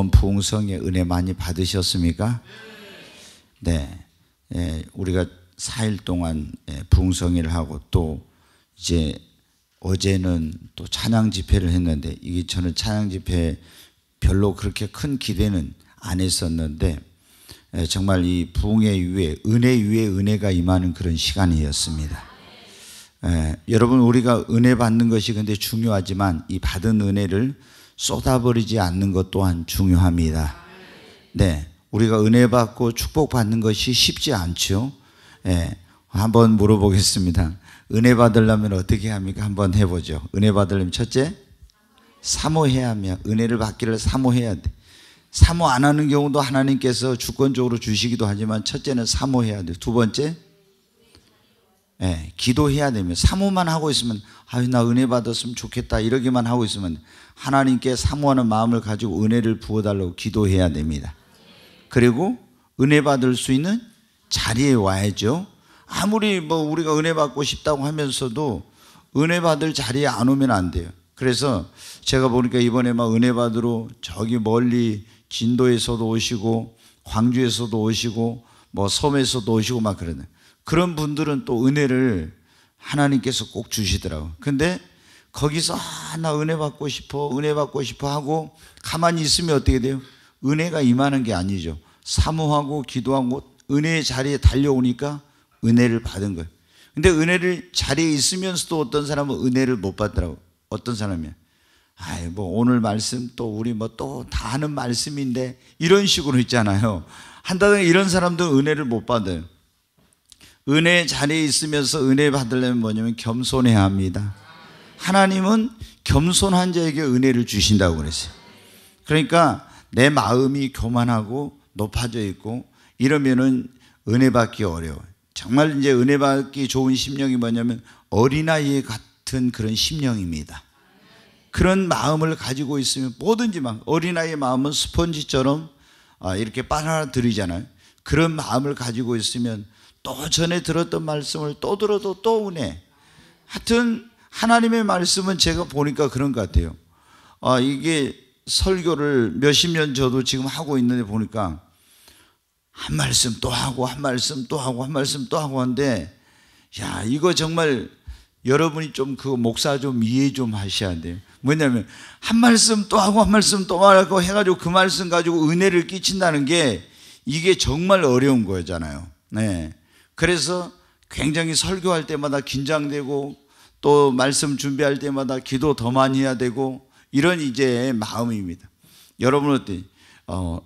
이번 부흥성에 은혜 많이 받으셨습니까? 네. 우리가 4일 동안 부흥성회를 하고 또 이제 어제는 또 찬양 집회를 했는데 이게 저는 찬양 집회 별로 그렇게 큰 기대는 안 했었는데 정말 이 부흥의 위에 은혜 위에 은혜가 임하는 그런 시간이었습니다. 여러분, 우리가 은혜 받는 것이 근데 중요하지만 이 받은 은혜를 쏟아버리지 않는 것 또한 중요합니다. 네, 우리가 은혜 받고 축복 받는 것이 쉽지 않죠. 한번 물어보겠습니다. 은혜 받으려면 어떻게 합니까? 한번 해보죠. 은혜 받으려면 첫째, 사모해야 합니다. 은혜를 받기를 사모해야 돼. 사모 안 하는 경우도 하나님께서 주권적으로 주시기도 하지만 첫째는 사모해야 돼요. 두 번째, 기도해야 됩니다. 사모만 하고 있으면 나 은혜 받았으면 좋겠다 이러기만 하고 있으면 하나님께 사모하는 마음을 가지고 은혜를 부어달라고 기도해야 됩니다. 그리고 은혜 받을 수 있는 자리에 와야죠. 아무리 우리가 은혜 받고 싶다고 하면서도 은혜 받을 자리에 안 오면 안 돼요. 그래서 제가 보니까 이번에 은혜 받으러 저기 멀리 진도에서도 오시고 광주에서도 오시고 섬에서도 오시고 그러네. 그런 분들은 또 은혜를 하나님께서 꼭 주시더라고요. 근데 거기서 나 은혜 받고 싶어 하고 가만히 있으면 어떻게 돼요? 은혜가 임하는 게 아니죠. 사모하고 기도하고 은혜의 자리에 달려오니까 은혜를 받은 거예요. 근데 은혜를 자리에 있으면서도 어떤 사람은 은혜를 못 받더라고요. 어떤 사람이야? 오늘 말씀 또 우리 또 다 하는 말씀인데 이런 식으로 있잖아요. 한다든가 이런 사람들은 은혜를 못 받아요. 은혜의 자리에 있으면서 은혜 받으려면 뭐냐면 겸손해야 합니다. 하나님은 겸손한 자에게 은혜를 주신다고 그랬어요. 그러니까 내 마음이 교만하고 높아져 있고 이러면은 은혜 받기 어려워요. 정말 이제 은혜 받기 좋은 심령이 뭐냐면 어린아이 같은 그런 심령입니다. 그런 마음을 가지고 있으면 뭐든지 어린아이의 마음은 스펀지처럼 이렇게 빨아들이잖아요. 그런 마음을 가지고 있으면 또 전에 들었던 말씀을 또 들어도 또 은혜. 하여튼 하나님의 말씀은 제가 보니까 그런 것 같아요. 이게 설교를 몇십 년 저도 지금 하고 있는데 보니까 한 말씀 또 하고 한 말씀 또 하고 한 말씀 또 하고 하는데 이거 정말 여러분이 좀 그 목사 좀 이해 좀 하셔야 돼요. 뭐냐면 한 말씀 또 하고 한 말씀 또 하고 해가지고 그 말씀 가지고 은혜를 끼친다는 게 이게 정말 어려운 거잖아요. 네. 그래서 굉장히 설교할 때마다 긴장되고 또 말씀 준비할 때마다 기도 더 많이 해야 되고 이런 이제 마음입니다. 여러분 어때요?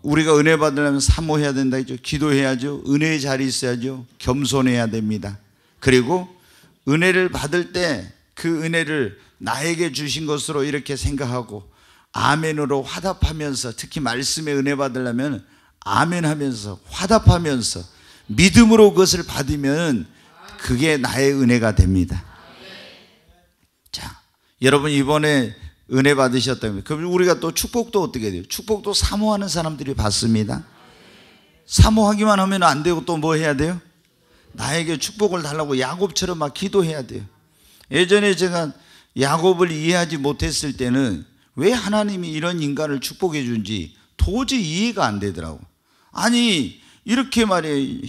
우리가 은혜 받으려면 사모해야 된다 했죠. 기도해야죠. 은혜의 자리에 있어야죠. 겸손해야 됩니다. 그리고 은혜를 받을 때 그 은혜를 나에게 주신 것으로 이렇게 생각하고 아멘으로 화답하면서, 특히 말씀에 은혜 받으려면 아멘 하면서 화답하면서 믿음으로 그것을 받으면 그게 나의 은혜가 됩니다. 자, 여러분 이번에 은혜 받으셨다면 그럼 우리가 또 축복도 어떻게 돼요? 축복도 사모하는 사람들이 받습니다. 사모하기만 하면 안 되고 또 뭐 해야 돼요? 나에게 축복을 달라고 야곱처럼 기도해야 돼요. 예전에 제가 야곱을 이해하지 못했을 때는 왜 하나님이 이런 인간을 축복해 준지 도저히 이해가 안 되더라고. 아니 이렇게 말이에요.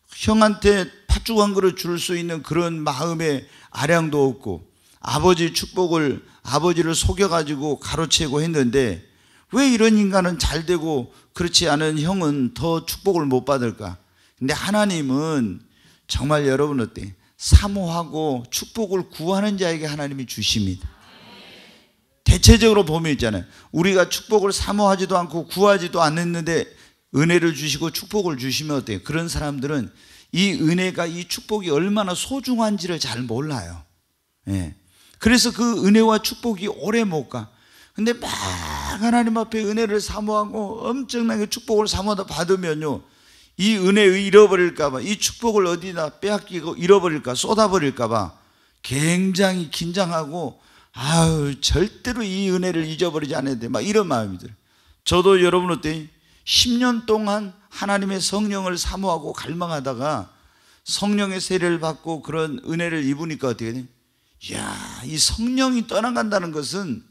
형한테 팥죽 한 그릇 줄 수 있는 그런 마음의 아량도 없고 아버지 축복을 아버지를 속여가지고 가로채고 했는데 왜 이런 인간은 잘 되고 그렇지 않은 형은 더 축복을 못 받을까? 근데 하나님은 정말 여러분 어때요? 사모하고 축복을 구하는 자에게 하나님이 주십니다. 대체적으로 보면 있잖아요. 우리가 축복을 사모하지도 않고 구하지도 않았는데 은혜를 주시고 축복을 주시면 어때요? 그런 사람들은 이 은혜가, 이 축복이 얼마나 소중한지를 잘 몰라요. 그래서 그 은혜와 축복이 오래 못 가. 근데 막 하나님 앞에 은혜를 사모하고 엄청나게 축복을 사모하다 받으면요, 이 은혜를 잃어버릴까봐, 이 축복을 어디다 빼앗기고 잃어버릴까, 쏟아버릴까봐 굉장히 긴장하고 절대로 이 은혜를 잊어버리지 않아야 돼, 이런 마음이 들어요. 저도 여러분 어때요? 10년 동안 하나님의 성령을 사모하고 갈망하다가 성령의 세례를 받고 그런 은혜를 입으니까 어떻게 돼요? 이 성령이 떠나간다는 것은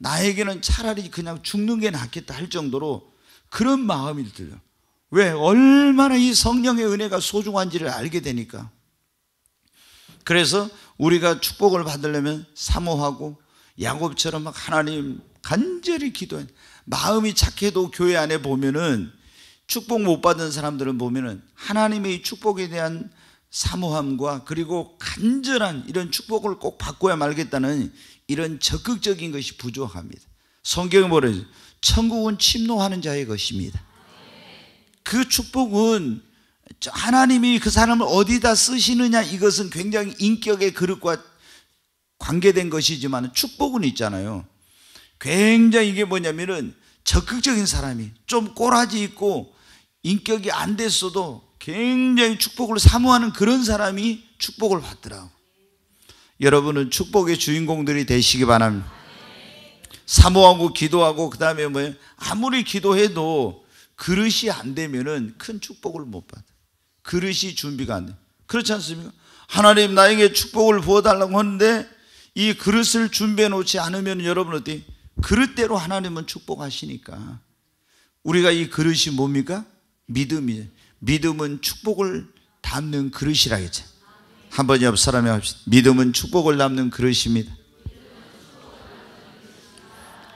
나에게는 차라리 그냥 죽는 게 낫겠다 할 정도로 그런 마음이 들어요. 왜? 얼마나 이 성령의 은혜가 소중한지를 알게 되니까. 그래서 우리가 축복을 받으려면 사모하고 야곱처럼 막 하나님 간절히 기도해. 마음이 착해도 교회 안에 보면은 축복 못 받은 사람들은 보면은 하나님의 축복에 대한 사모함과 그리고 간절한 이런 축복을 꼭 받고야 말겠다는 이런 적극적인 것이 부족합니다. 성경에 뭐래요? 천국은 침노하는 자의 것입니다. 그 축복은 하나님이 그 사람을 어디다 쓰시느냐, 이것은 굉장히 인격의 그릇과 관계된 것이지만 축복은 있잖아요. 굉장히 이게 뭐냐면은 적극적인 사람이 좀 꼬라지 있고 인격이 안 됐어도 굉장히 축복을 사모하는 그런 사람이 축복을 받더라고. 여러분은 축복의 주인공들이 되시기 바랍니다. 사모하고 기도하고 그 다음에 뭐예요? 아무리 기도해도 그릇이 안 되면은 큰 축복을 못 받아. 그릇이 준비가 안 돼. 그렇지 않습니까? 하나님 나에게 축복을 부어달라고 하는데 이 그릇을 준비해 놓지 않으면 여러분 어때? 그릇대로 하나님은 축복하시니까. 우리가 이 그릇이 뭡니까? 믿음이에요. 믿음은 축복을 담는 그릇이라겠죠. 한번 옆 사람이 합시다. 믿음은 축복을 담는 그릇입니다.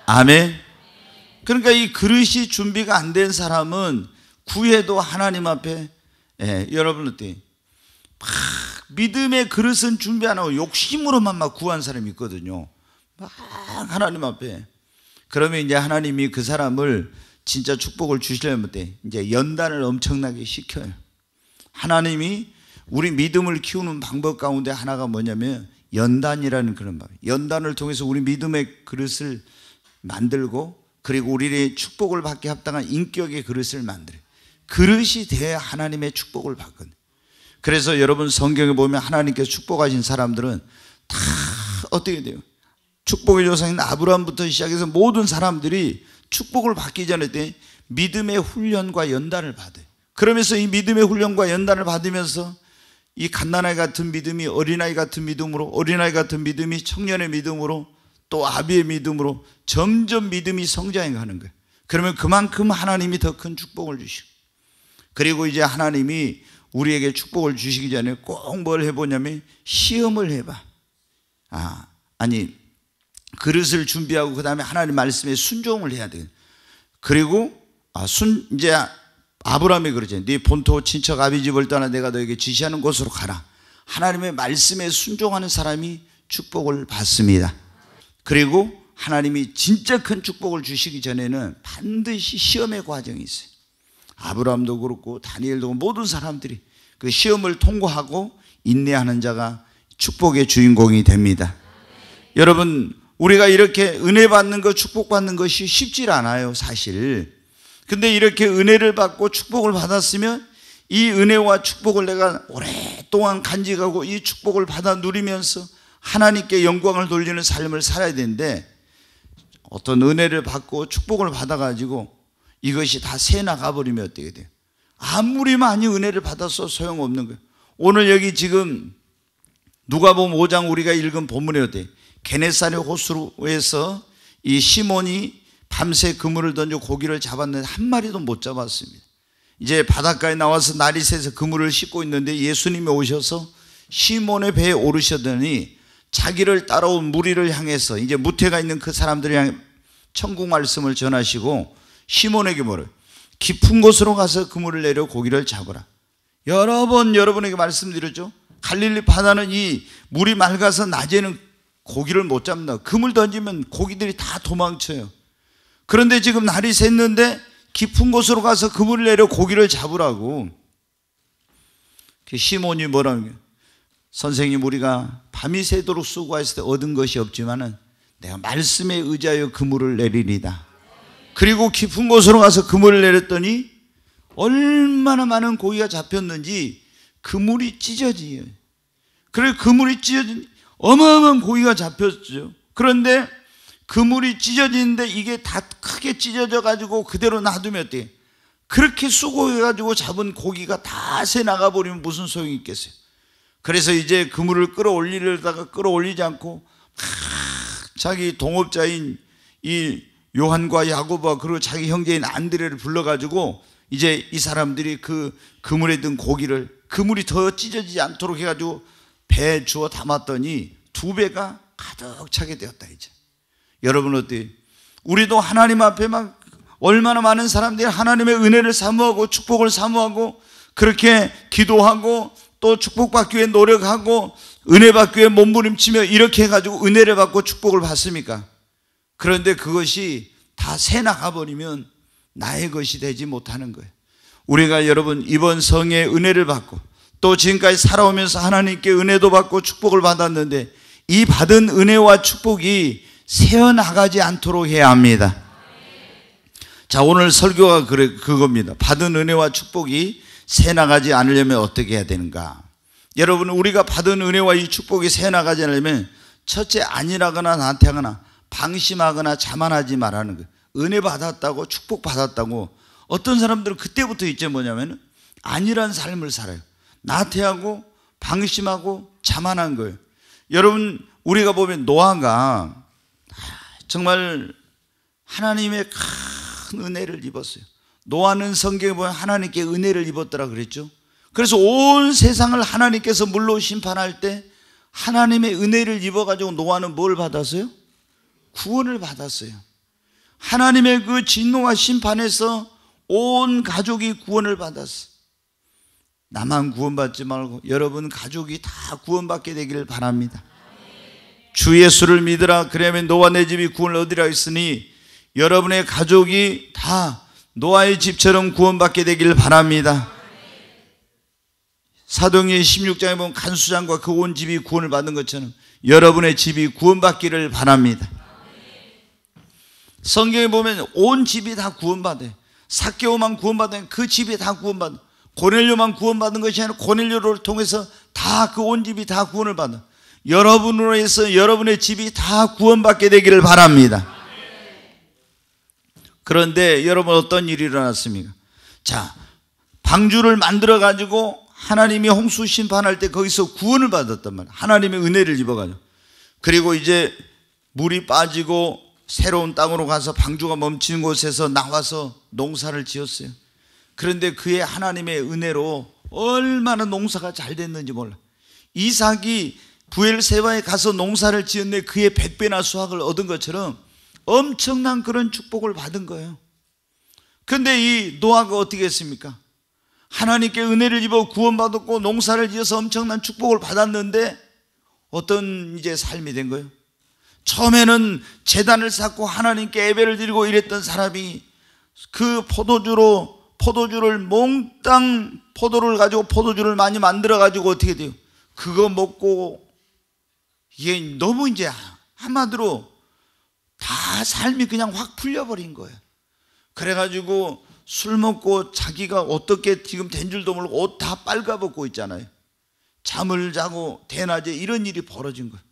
아멘. 그러니까 이 그릇이 준비가 안 된 사람은 구해도 하나님 앞에 여러분 어때요? 막 믿음의 그릇은 준비 안 하고 욕심으로만 막 구한 사람이 있거든요. 막 하나님 앞에. 그러면 이제 하나님이 그 사람을 진짜 축복을 주시려면 이제 연단을 엄청나게 시켜요. 하나님이 우리 믿음을 키우는 방법 가운데 하나가 뭐냐면 연단이라는 그런 방법. 연단을 통해서 우리 믿음의 그릇을 만들고 그리고 우리의 축복을 받게 합당한 인격의 그릇을 만들어요. 그릇이 돼야 하나님의 축복을 받거든요. 그래서 여러분 성경에 보면 하나님께서 축복하신 사람들은 다 어떻게 돼요? 축복의 조상인 아브라함부터 시작해서 모든 사람들이 축복을 받기 전에 믿음의 훈련과 연단을 받아요. 그러면서 이 믿음의 훈련과 연단을 받으면서 이 갓난아이 같은 믿음이 어린아이 같은 믿음으로, 어린아이 같은 믿음이 청년의 믿음으로, 또 아비의 믿음으로 점점 믿음이 성장해 가는 거예요. 그러면 그만큼 하나님이 더 큰 축복을 주시고, 그리고 이제 하나님이 우리에게 축복을 주시기 전에 꼭 뭘 해보냐면 시험을 해봐. 그릇을 준비하고 그 다음에 하나님 말씀에 순종을 해야 돼요. 그리고 이제 아브라함이 그러죠. 네 본토 친척 아비 집을 떠나 내가 너에게 지시하는 곳으로 가라. 하나님의 말씀에 순종하는 사람이 축복을 받습니다. 그리고 하나님이 진짜 큰 축복을 주시기 전에는 반드시 시험의 과정이 있어요. 아브라함도 그렇고 다니엘도 그렇고 모든 사람들이 그 시험을 통과하고 인내하는 자가 축복의 주인공이 됩니다. 여러분, 우리가 이렇게 은혜 받는 것, 축복 받는 것이 쉽지 않아요, 사실. 근데 이렇게 은혜를 받고 축복을 받았으면 이 은혜와 축복을 내가 오랫동안 간직하고 이 축복을 받아 누리면서 하나님께 영광을 돌리는 삶을 살아야 되는데, 어떤 은혜를 받고 축복을 받아가지고 이것이 다 새 나가버리면 어떻게 돼요? 아무리 많이 은혜를 받아서 소용없는 거예요. 오늘 여기 지금 누가복음 5장 우리가 읽은 본문에 어때요? 게네사렛 호수에서 이 시몬이 밤새 그물을 던져 고기를 잡았는데 한 마리도 못 잡았습니다. 이제 바닷가에 나와서 날이 새서 그물을 씻고 있는데 예수님이 오셔서 시몬의 배에 오르셨더니 자기를 따라온 무리를 향해서 이제 무태가 있는 그 사람들을 향해 천국 말씀을 전하시고 시몬에게 뭐래요? 깊은 곳으로 가서 그물을 내려 고기를 잡으라. 여러 번 여러분에게 말씀드렸죠. 갈릴리 바다는 이 물이 맑아서 낮에는 고기를 못 잡는다. 그물 던지면 고기들이 다 도망쳐요. 그런데 지금 날이 샜는데 깊은 곳으로 가서 그물을 내려 고기를 잡으라고. 시몬이 뭐라는 거예요? 선생님, 우리가 밤이 새도록 수고했을 때 얻은 것이 없지만은 내가 말씀에 의지하여 그물을 내리리다. 그리고 깊은 곳으로 가서 그물을 내렸더니 얼마나 많은 고기가 잡혔는지 그물이 찢어져요. 그래서 그물이 찢어진 어마어마한 고기가 잡혔죠. 그런데 그물이 찢어지는데 이게 다 크게 찢어져 가지고 그대로 놔두면 어때요? 그렇게 수고해가지고 잡은 고기가 다 새 나가버리면 무슨 소용이 있겠어요? 그래서 이제 그물을 끌어올리려다가 끌어올리지 않고 자기 동업자인 이 요한과 야고보와 그리고 자기 형제인 안드레를 불러가지고 이제 이 사람들이 그 그물에 든 고기를, 그물이 더 찢어지지 않도록 해가지고 배에 주워 담았더니 2배가 가득 차게 되었다. 이제 여러분 어때요? 우리도 하나님 앞에 막 얼마나 많은 사람들이 하나님의 은혜를 사모하고 축복을 사모하고 그렇게 기도하고 또 축복받기 위해 노력하고 은혜 받기 위해 몸부림치며 이렇게 해가지고 은혜를 받고 축복을 받습니까? 그런데 그것이 다 새 나가버리면 나의 것이 되지 못하는 거예요. 우리가 여러분 이번 성의 은혜를 받고 또 지금까지 살아오면서 하나님께 은혜도 받고 축복을 받았는데 이 받은 은혜와 축복이 새어나가지 않도록 해야 합니다. 자, 오늘 설교가 그겁니다. 받은 은혜와 축복이 새어나가지 않으려면 어떻게 해야 되는가? 여러분, 우리가 받은 은혜와 이 축복이 새어나가지 않으려면 첫째, 안일하거나 나태하거나 방심하거나 자만하지 말라는 거예요. 은혜 받았다고 축복 받았다고 어떤 사람들은 그때부터 있죠. 뭐냐면 안일한 삶을 살아요. 나태하고 방심하고 자만한 거예요. 여러분, 우리가 보면 노아가 정말 하나님의 큰 은혜를 입었어요. 노아는 성경에 보면 하나님께 은혜를 입었더라 그랬죠. 그래서 온 세상을 하나님께서 물로 심판할 때 하나님의 은혜를 입어가지고 노아는 뭘 받았어요? 구원을 받았어요. 하나님의 그 진노와 심판에서 온 가족이 구원을 받았어요. 나만 구원받지 말고 여러분 가족이 다 구원받게 되기를 바랍니다. 주 예수를 믿으라. 그러면 너와 내 집이 구원을 얻으리라 했으니 여러분의 가족이 다 노아의 집처럼 구원받게 되기를 바랍니다. 사도행전 16장에 보면 간수장과 그 온 집이 구원을 받은 것처럼 여러분의 집이 구원받기를 바랍니다. 성경에 보면 온 집이 다 구원받아요. 삭개오만 구원받으면 그 집이 다 구원받아요. 고넬료만 구원받은 것이 아니라 고넬료를 통해서 다 그 온 집이 다 구원을 받아요. 여러분으로 해서 여러분의 집이 다 구원받게 되기를 바랍니다. 그런데 여러분 어떤 일이 일어났습니까? 자, 방주를 만들어 가지고 하나님이 홍수 심판할 때 거기서 구원을 받았단 말이에요. 하나님의 은혜를 입어가지고. 그리고 이제 물이 빠지고 새로운 땅으로 가서 방주가 멈추는 곳에서 나와서 농사를 지었어요. 그런데 그의 하나님의 은혜로 얼마나 농사가 잘 됐는지 몰라. 이삭이 부엘세바에 가서 농사를 지었는데 그의 100배나 수확을 얻은 것처럼 엄청난 그런 축복을 받은 거예요. 그런데 이 노아가 어떻게 했습니까? 하나님께 은혜를 입어 구원받았고 농사를 지어서 엄청난 축복을 받았는데 어떤 이제 삶이 된 거예요? 처음에는 제단을 쌓고 하나님께 예배를 드리고 이랬던 사람이 그 포도주를 몽땅 포도를 가지고 포도주를 많이 만들어 가지고 어떻게 돼요? 그거 먹고 이게 너무 이제 한마디로 다 삶이 그냥 확 풀려버린 거예요. 그래가지고 술 먹고 자기가 어떻게 지금 된 줄도 모르고 옷 다 빨가벗고 있잖아요. 잠을 자고 대낮에 이런 일이 벌어진 거예요.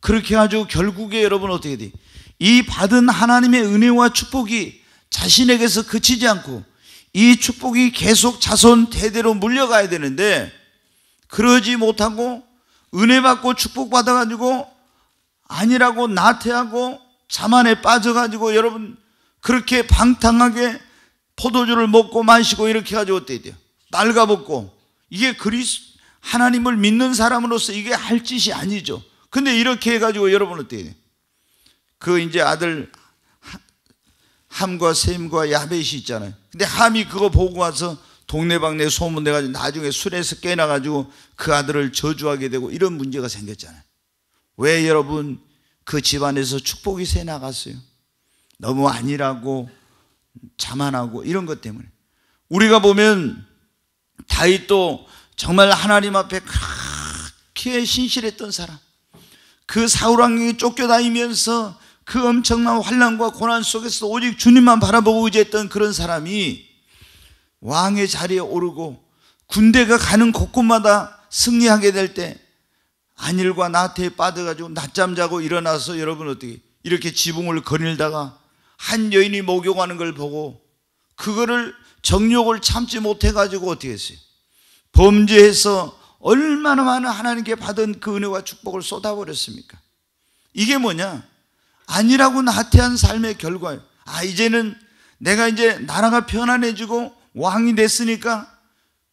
그렇게 해가지고 결국에 여러분 어떻게 돼? 이 받은 하나님의 은혜와 축복이 자신에게서 그치지 않고 이 축복이 계속 자손 대대로 물려가야 되는데 그러지 못하고 은혜 받고 축복 받아가지고 아니라고 나태하고 자만에 빠져가지고 여러분 그렇게 방탕하게 포도주를 먹고 마시고 이렇게 해가지고 어떻게 돼요? 빨가벗고 이게 하나님을 믿는 사람으로서 이게 할 짓이 아니죠. 근데 이렇게 해가지고 여러분 어떻게 돼요? 그 이제 아들 함과 셈과 야벳이 있잖아요. 근데 함이 그거 보고 와서 동네방네 소문내가지고 나중에 술에서 깨나가지고 그 아들을 저주하게 되고 이런 문제가 생겼잖아요. 왜 여러분 그 집안에서 축복이 새 나갔어요? 너무 안일하고 자만하고 이런 것 때문에. 우리가 보면 다윗도 정말 하나님 앞에 그렇게 신실했던 사람, 그 사울 왕에게 쫓겨다니면서 그 엄청난 환난과 고난 속에서 오직 주님만 바라보고 의지했던 그런 사람이 왕의 자리에 오르고 군대가 가는 곳곳마다 승리하게 될 때 안일과 나태에 빠져가지고 낮잠 자고 일어나서 여러분 어떻게 이렇게 지붕을 거닐다가 한 여인이 목욕하는 걸 보고 그거를 정욕을 참지 못해가지고 어떻게 했어요? 범죄해서 얼마나 많은 하나님께 받은 그 은혜와 축복을 쏟아버렸습니까? 이게 뭐냐? 아니라고 나태한 삶의 결과예요. 이제는 내가 이제 나라가 편안해지고 왕이 됐으니까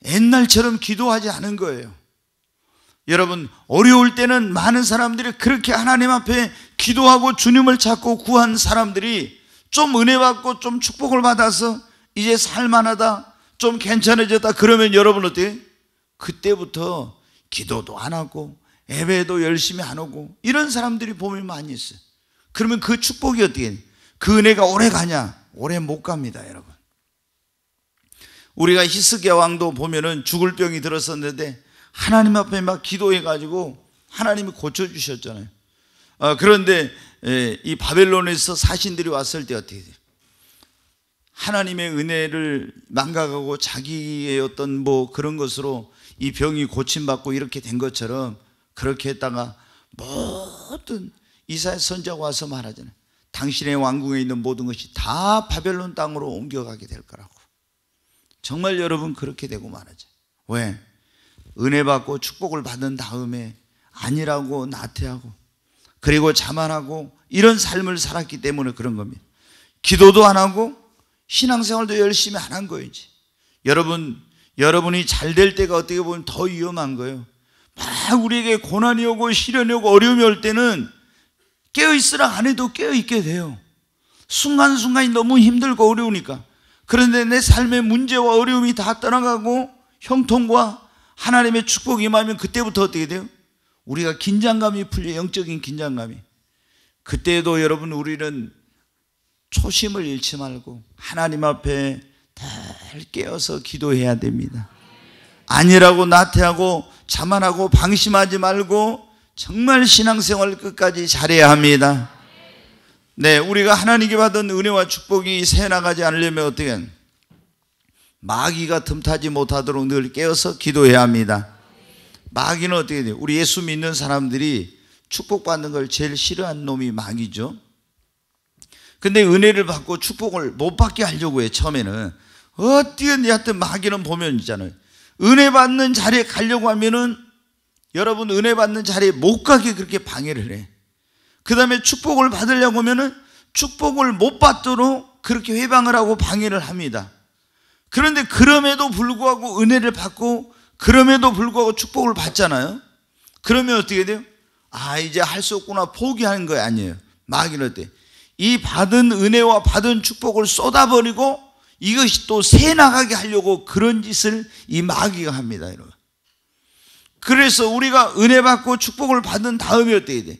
옛날처럼 기도하지 않은 거예요. 여러분, 어려울 때는 많은 사람들이 그렇게 하나님 앞에 기도하고 주님을 찾고 구한 사람들이 좀 은혜 받고 좀 축복을 받아서 이제 살만하다, 좀 괜찮아졌다 그러면 여러분 어때요? 그때부터 기도도 안 하고 예배도 열심히 안 오고 이런 사람들이 보면 많이 있어요. 그러면 그 축복이 어떻게 해요? 그 은혜가 오래 가냐? 오래 못 갑니다, 여러분. 우리가 히스기야 왕도 보면은 죽을 병이 들었었는데 하나님 앞에 막 기도해가지고 하나님이 고쳐주셨잖아요. 그런데 이 바벨론에서 사신들이 왔을 때 어떻게 돼요? 하나님의 은혜를 망각하고 자기의 어떤 뭐 그런 것으로 이 병이 고침받고 이렇게 된 것처럼 그렇게 했다가 모든 이사야 선지자가 와서 말하잖아요. 당신의 왕궁에 있는 모든 것이 다 바벨론 땅으로 옮겨가게 될 거라고. 정말 여러분 그렇게 되고 말하죠. 왜? 은혜 받고 축복을 받은 다음에 아니라고 나태하고 그리고 자만하고 이런 삶을 살았기 때문에 그런 겁니다. 기도도 안 하고 신앙생활도 열심히 안 한 거예요. 이제. 여러분이 잘 될 때가 어떻게 보면 더 위험한 거예요. 막 우리에게 고난이 오고 시련이 오고 어려움이 올 때는 깨어있으라 안 해도 깨어있게 돼요. 순간순간이 너무 힘들고 어려우니까. 그런데 내 삶의 문제와 어려움이 다 떠나가고 형통과 하나님의 축복이 임하면 그때부터 어떻게 돼요? 우리가 긴장감이 풀려, 영적인 긴장감이. 그때도 여러분 우리는 초심을 잃지 말고 하나님 앞에 늘 깨어서 기도해야 됩니다. 아니라고 나태하고 자만하고 방심하지 말고 정말 신앙생활 끝까지 잘해야 합니다. 네, 우리가 하나님께 받은 은혜와 축복이 새나가지 않으려면 어떻게 해요? 마귀가 틈타지 못하도록 늘 깨어서 기도해야 합니다. 마귀는 어떻게 돼요? 우리 예수 믿는 사람들이 축복받는 걸 제일 싫어하는 놈이 마귀죠. 근데 은혜를 받고 축복을 못 받게 하려고 해요. 처음에는 어떻게든 하여튼 마귀는 보면 있잖아요. 은혜 받는 자리에 가려고 하면은 여러분 은혜 받는 자리에 못 가게 그렇게 방해를 해. 그 다음에 축복을 받으려고 하면은 축복을 못 받도록 그렇게 회방을 하고 방해를 합니다. 그런데 그럼에도 불구하고 은혜를 받고 그럼에도 불구하고 축복을 받잖아요. 그러면 어떻게 돼요? 이제 할 수 없구나 포기하는 거 아니에요. 마귀는 어때? 이 받은 은혜와 받은 축복을 쏟아버리고 이것이 또 새나가게 하려고 그런 짓을 이 마귀가 합니다, 여러분. 그래서 우리가 은혜 받고 축복을 받은 다음에 어떻게 돼?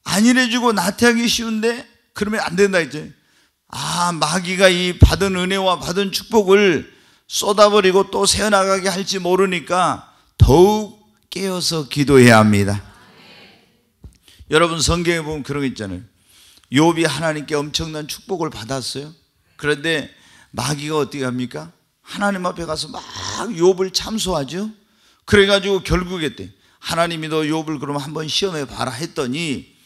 안일해지고 나태하기 쉬운데 그러면 안 된다 했죠. 마귀가 이 받은 은혜와 받은 축복을 쏟아버리고 또 새어나가게 할지 모르니까 더욱 깨어서 기도해야 합니다. 여러분 성경에 보면 그런 거 있잖아요. 욥이 하나님께 엄청난 축복을 받았어요. 그런데 마귀가 어떻게 합니까? 하나님 앞에 가서 막 욥을 참소하죠. 그래가지고 결국에 때 하나님이 너 욥을 그럼 한번 시험해 봐라 했더니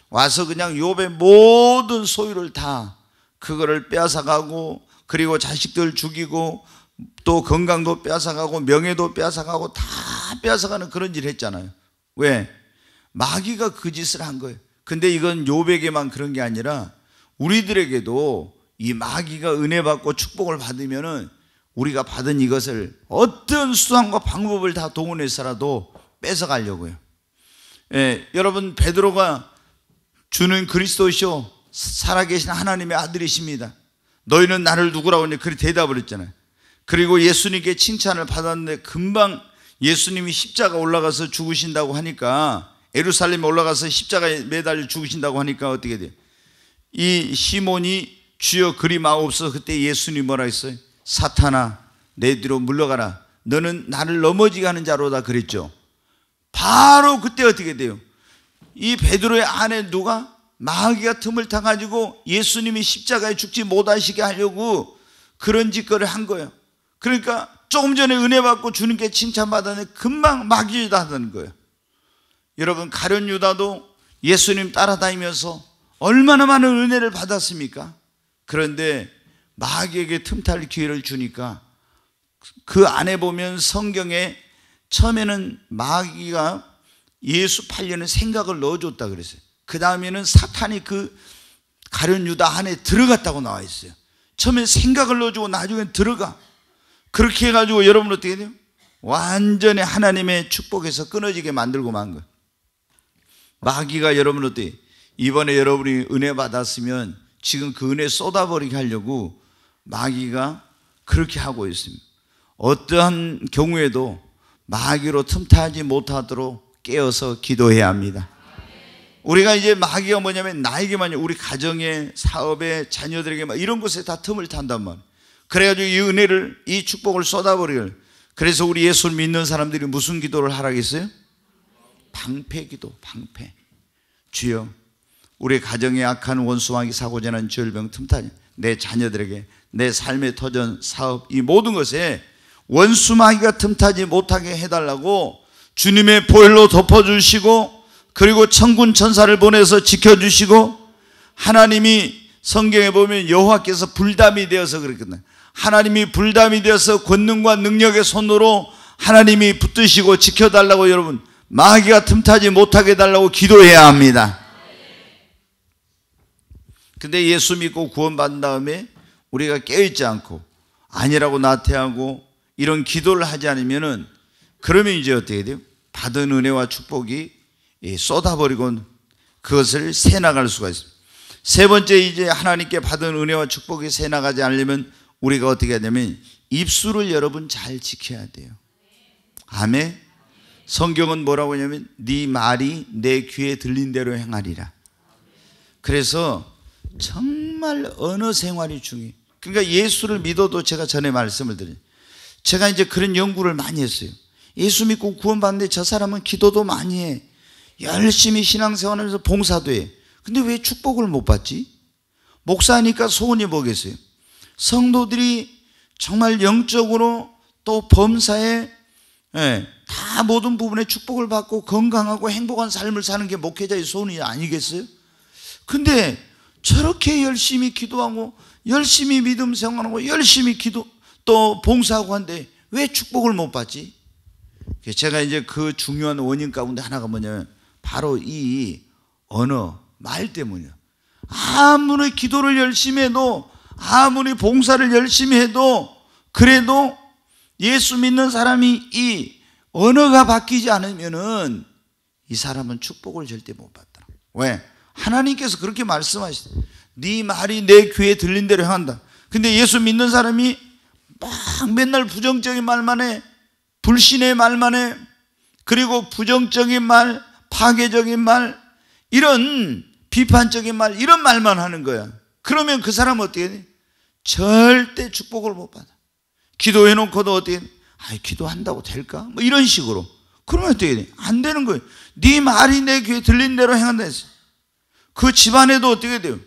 와서 그냥 욥의 모든 소유를 다 그거를 빼앗아가고 그리고 자식들 죽이고 또 건강도 빼앗아가고 명예도 빼앗아가고 다 빼앗아가는 그런 일을 했잖아요. 왜? 마귀가 그 짓을 한 거예요. 근데 이건 욥에게만 그런 게 아니라 우리들에게도 이 마귀가 은혜 받고 축복을 받으면은 우리가 받은 이것을 어떤 수단과 방법을 다 동원해서라도 뺏어가려고 해요. 여러분 베드로가 주는 그리스도시오 살아계신 하나님의 아들이십니다. 너희는 나를 누구라고 하니 그렇게 대답을 했잖아요. 그리고 예수님께 칭찬을 받았는데 금방 예수님이 십자가 올라가서 죽으신다고 하니까 예루살렘에 올라가서 십자가에 매달려 죽으신다고 하니까 어떻게 돼요? 이 시몬이 주여 그리 마옵소서. 그때 예수님이 뭐라 했어요? 사탄아 내 뒤로 물러가라. 너는 나를 넘어지게 하는 자로다 그랬죠. 바로 그때 어떻게 돼요? 이 베드로의 안에 누가 마귀가 틈을 타가지고 예수님이 십자가에 죽지 못하시게 하려고 그런 짓거리를 한 거예요. 그러니까 조금 전에 은혜 받고 주님께 칭찬받았는데 금방 마귀짓 하는 거예요. 여러분 가룟 유다도 예수님 따라다니면서 얼마나 많은 은혜를 받았습니까? 그런데 마귀에게 틈탈 기회를 주니까 그 안에 보면 성경에 처음에는 마귀가 예수 팔려는 생각을 넣어줬다 그랬어요. 그 다음에는 사탄이 그 가룟 유다 안에 들어갔다고 나와 있어요. 처음엔 생각을 넣어주고 나중엔 들어가. 그렇게 해가지고 여러분 어떻게 돼요? 완전히 하나님의 축복에서 끊어지게 만들고 만 거예요. 마귀가 여러분 어때요? 이번에 여러분이 은혜 받았으면 지금 그 은혜 쏟아버리게 하려고 마귀가 그렇게 하고 있습니다. 어떠한 경우에도 마귀로 틈타지 못하도록 깨어서 기도해야 합니다. 우리가 이제 마귀가 뭐냐면 나에게만요, 우리 가정에, 사업에, 자녀들에게 이런 곳에 다 틈을 탄단 말이에요. 그래가지고 이 은혜를, 이 축복을 쏟아버리걸. 그래서 우리 예수를 믿는 사람들이 무슨 기도를 하라겠어요? 방패 기도, 방패. 주여, 우리 가정에 악한 원수마귀 사고전한 질병 틈타지, 내 자녀들에게, 내 삶의 터전, 사업, 이 모든 것에 원수마귀가 틈타지 못하게 해달라고 주님의 보혈로 덮어주시고, 그리고 천군 천사를 보내서 지켜주시고, 하나님이 성경에 보면 여호와께서 불담이 되어서 그랬거든요. 하나님이 불담이 되어서 권능과 능력의 손으로 하나님이 붙드시고 지켜달라고 여러분, 마귀가 틈타지 못하게 해달라고 기도해야 합니다. 근데 예수 믿고 구원받은 다음에 우리가 깨어있지 않고 아니라고 나태하고 이런 기도를 하지 않으면은, 그러면 이제 어떻게 돼요? 받은 은혜와 축복이 쏟아버리고 그것을 새나갈 수가 있습니다. 세 번째, 이제 하나님께 받은 은혜와 축복이 새나가지 않으려면 우리가 어떻게 해야 되냐면 입술을 여러분 잘 지켜야 돼요. 아멘. 성경은 뭐라고 하냐면 네 말이 내 귀에 들린 대로 행하리라. 그래서 정말 언어 생활이 중요해요. 그러니까 예수를 믿어도, 제가 전에 말씀을 드려요. 제가 이제 그런 연구를 많이 했어요. 예수 믿고 구원받는데 저 사람은 기도도 많이 해, 열심히 신앙생활하면서 봉사도 해. 근데 왜 축복을 못 받지? 목사니까 소원이 뭐겠어요? 성도들이 정말 영적으로 또 범사에 다 모든 부분에 축복을 받고 건강하고 행복한 삶을 사는 게 목회자의 소원이 아니겠어요? 근데 저렇게 열심히 기도하고 열심히 믿음 생활하고 열심히 기도 또 봉사하고 한데 왜 축복을 못 받지? 제가 이제 그 중요한 원인 가운데 하나가 뭐냐면 바로 이 언어, 말 때문이에요. 아무리 기도를 열심히 해도, 아무리 봉사를 열심히 해도, 그래도 예수 믿는 사람이 이 언어가 바뀌지 않으면은 이 사람은 축복을 절대 못 받더라. 왜? 하나님께서 그렇게 말씀하시대. 네 말이 내 귀에 들린 대로 행한다. 근데 예수 믿는 사람이 막 맨날 부정적인 말만 해, 불신의 말만 해, 그리고 부정적인 말, 파괴적인 말, 이런 비판적인 말, 이런 말만 하는 거야. 그러면 그 사람은 어떻게 돼? 절대 축복을 못 받아. 기도해놓고도 어떻게 돼? 기도한다고 될까? 뭐 이런 식으로. 그러면 어떻게 돼? 안 되는 거예요. 네 말이 내 귀에 들린 대로 행한다 했어요. 그 집안에도 어떻게 돼요?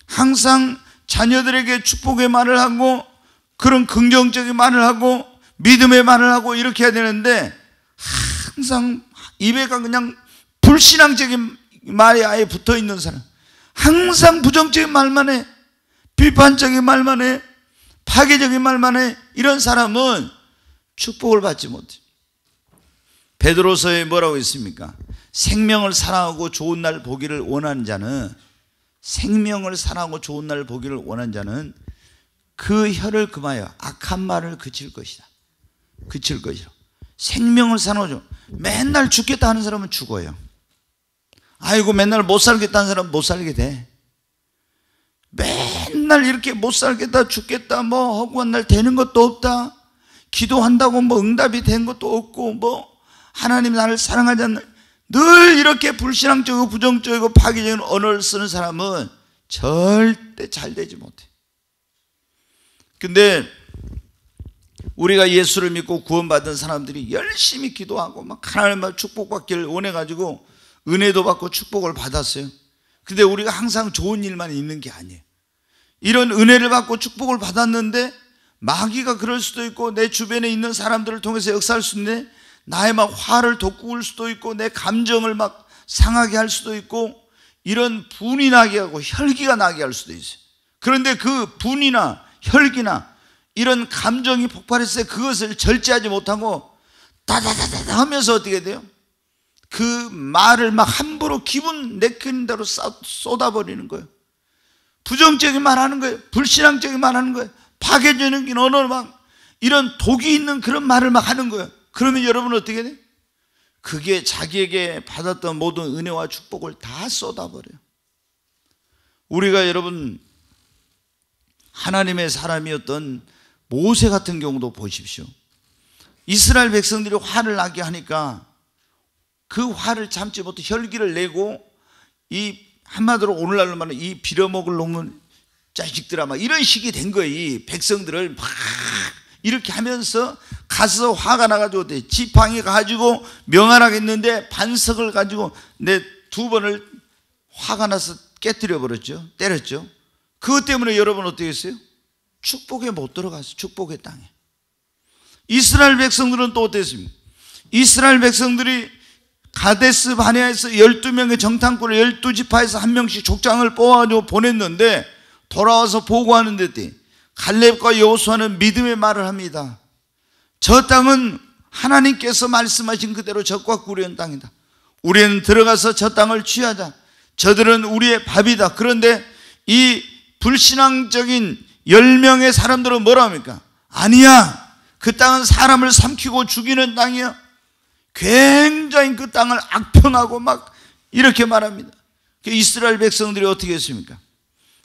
항상 자녀들에게 축복의 말을 하고, 그런 긍정적인 말을 하고, 믿음의 말을 하고, 이렇게 해야 되는데 항상 입에가 그냥 불신앙적인 말이 아예 붙어 있는 사람, 항상 부정적인 말만 해, 비판적인 말만 해, 파괴적인 말만 해, 이런 사람은 축복을 받지 못해. 베드로서에 뭐라고 있습니까? 생명을 사랑하고 좋은 날 보기를 원하는 자는, 생명을 사랑하고 좋은 날 보기를 원하는 자는 그 혀를 금하여 악한 말을 그칠 것이다. 그칠 것이라. 생명을 사랑하죠. 맨날 죽겠다 하는 사람은 죽어요. 아이고 맨날 못 살겠다는 사람은 못 살게 돼. 맨날 이렇게 못 살겠다, 죽겠다, 뭐 허구한 날 되는 것도 없다, 기도한다고 뭐 응답이 된 것도 없고, 뭐 하나님 나를 사랑하지 않는, 늘 이렇게 불신앙적이고 부정적이고 파괴적인 언어를 쓰는 사람은 절대 잘 되지 못해. 근데 우리가 예수를 믿고 구원받은 사람들이 열심히 기도하고 막 하나님의 축복받기를 원해가지고 은혜도 받고 축복을 받았어요. 근데 우리가 항상 좋은 일만 있는 게 아니에요. 이런 은혜를 받고 축복을 받았는데 마귀가 그럴 수도 있고, 내 주변에 있는 사람들을 통해서 역사할 수 있는데 나의 막 화를 돋구일 수도 있고, 내 감정을 막 상하게 할 수도 있고, 이런 분이 나게 하고 혈기가 나게 할 수도 있어요. 그런데 그 분이나 혈기나 이런 감정이 폭발했을 때 그것을 절제하지 못하고 다다다다 하면서 어떻게 돼요? 그 말을 막 함부로 기분 내키는 대로 쏟아버리는 거예요. 부정적인 말 하는 거예요. 불신앙적인 말 하는 거예요. 파괴적인 언어로 막 이런 독이 있는 그런 말을 막 하는 거예요. 그러면 여러분 어떻게 돼? 그게 자기에게 받았던 모든 은혜와 축복을 다 쏟아버려요. 우리가 여러분 하나님의 사람이었던 모세 같은 경우도 보십시오. 이스라엘 백성들이 화를 나게 하니까 그 화를 참지 못해 혈기를 내고, 이 한마디로 오늘날로 말하면 이 빌어먹을 놈은 자식들아 막 이런 식이 된 거예요. 이 백성들을 막 이렇게 하면서 가서 화가 나가지고 지팡이 가지고 명하라겠는데 반석을 가지고 내 2번을 화가 나서 깨뜨려 버렸죠. 때렸죠. 그것 때문에 여러분 어떻게 했어요? 축복에 못 들어갔어요. 축복의 땅에. 이스라엘 백성들은 또 어땠습니까? 이스라엘 백성들이 가데스 바네아에서 12명의 정탐꾼을 12지파에서 한 명씩 족장을 뽑아가지고 보냈는데, 돌아와서 보고하는데 갈렙과 여호수아는 믿음의 말을 합니다. 저 땅은 하나님께서 말씀하신 그대로 적과 꿀이온 땅이다. 우리는 들어가서 저 땅을 취하자. 저들은 우리의 밥이다. 그런데 이 불신앙적인 10명의 사람들은 뭐라 합니까? 아니야, 그 땅은 사람을 삼키고 죽이는 땅이야. 굉장히 그 땅을 악평하고 막 이렇게 말합니다. 이스라엘 백성들이 어떻게 했습니까?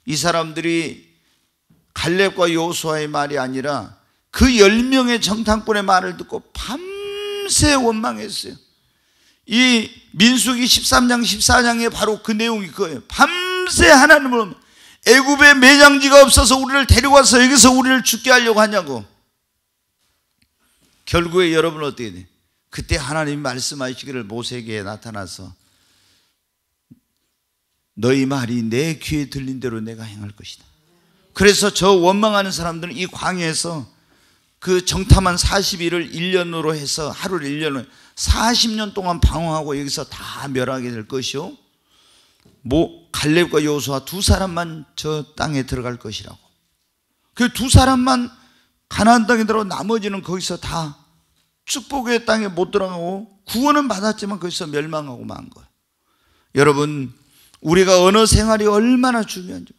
이 사람들이 갈렙과 여호수아의 말이 아니라 그 10명의 정탐꾼의 말을 듣고 밤새 원망했어요. 이 민수기 13장 14장에 바로 그 내용이 그거예요. 밤새 하나님을, 애굽에 매장지가 없어서 우리를 데려와서 여기서 우리를 죽게 하려고 하냐고. 결국에 여러분 어떻게 돼? 그때 하나님이 말씀하시기를 모세에게 나타나서 너희 말이 내 귀에 들린 대로 내가 행할 것이다. 그래서 저 원망하는 사람들은 이 광야에서 그 정탐한 40일을 1년으로 해서 하루를 1년으로 40년 동안 방황하고 여기서 다 멸하게 될 것이요, 갈렙과 여호수아 2사람만 저 땅에 들어갈 것이라고. 그 2사람만 가나안 땅에 들어가고 나머지는 거기서 다 축복의 땅에 못 들어가고 구원은 받았지만 거기서 멸망하고 만 거예요. 여러분, 우리가 언어 생활이 얼마나 중요한지.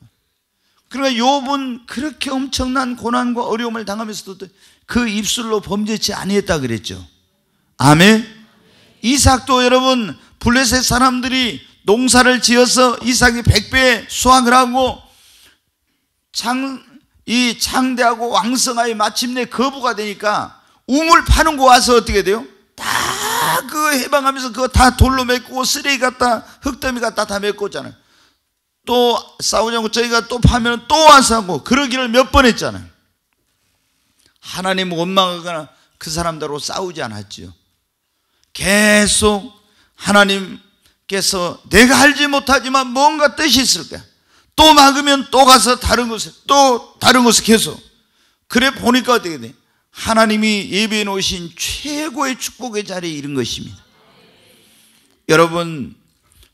그러니까 욥은 그렇게 엄청난 고난과 어려움을 당하면서도 그 입술로 범죄치 아니했다 그랬죠. 아멘. 이삭도 여러분, 블레셋 사람들이 농사를 지어서 이삭이 100배 수확을 하고 창대하고 왕성하게 마침내 거부가 되니까 우물 파는 거 와서 어떻게 돼요? 다 그 해방하면서 그거 다 돌로 메꾸고 쓰레기 갖다 흙더미 갖다 다 메꿨잖아요. 또 싸우자고 저희가 또 파면 또 와서 하고 그러기를 몇 번 했잖아요. 하나님 원망하거나 그 사람들하고 싸우지 않았지요. 계속 하나님께서 내가 알지 못하지만 뭔가 뜻이 있을 거야. 또 막으면 또 가서 다른 곳에 또 다른 곳에 계속. 그래 보니까 어떻게 돼? 하나님이 예비해 놓으신 최고의 축복의 자리에 이른 것입니다. 여러분,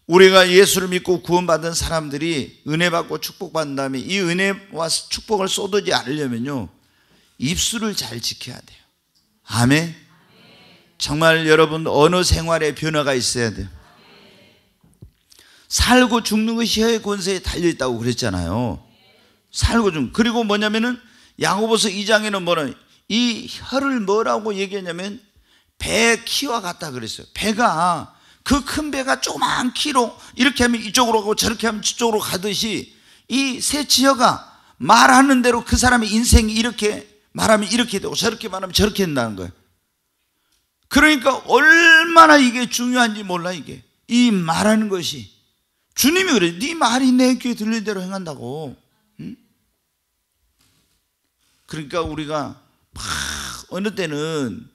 우리가 예수를 믿고 구원받은 사람들이 은혜 받고 축복받은 다음에 이 은혜와 축복을 쏟아지 않으려면요, 입술을 잘 지켜야 돼요. 아멘. 정말 여러분, 언어 생활에 변화가 있어야 돼요. 살고 죽는 것이 혀의 권세에 달려있다고 그랬잖아요. 살고 죽는. 그리고 뭐냐면은 야고보서 2장에는 뭐라, 이 혀를 뭐라고 얘기했냐면 배 키와 같다 그랬어요. 배가, 그 큰 배가 조그만 키로 이렇게 하면 이쪽으로 가고 저렇게 하면 저쪽으로 가듯이 이 새치혀가 말하는 대로 그 사람의 인생이 이렇게 말하면 이렇게 되고 저렇게 말하면 저렇게 된다는 거예요. 그러니까 얼마나 이게 중요한지 몰라. 이게 이 말하는 것이, 주님이 그래요. 네 말이 내 귀에 들릴 대로 행한다고. 응? 그러니까 우리가 막 어느 때는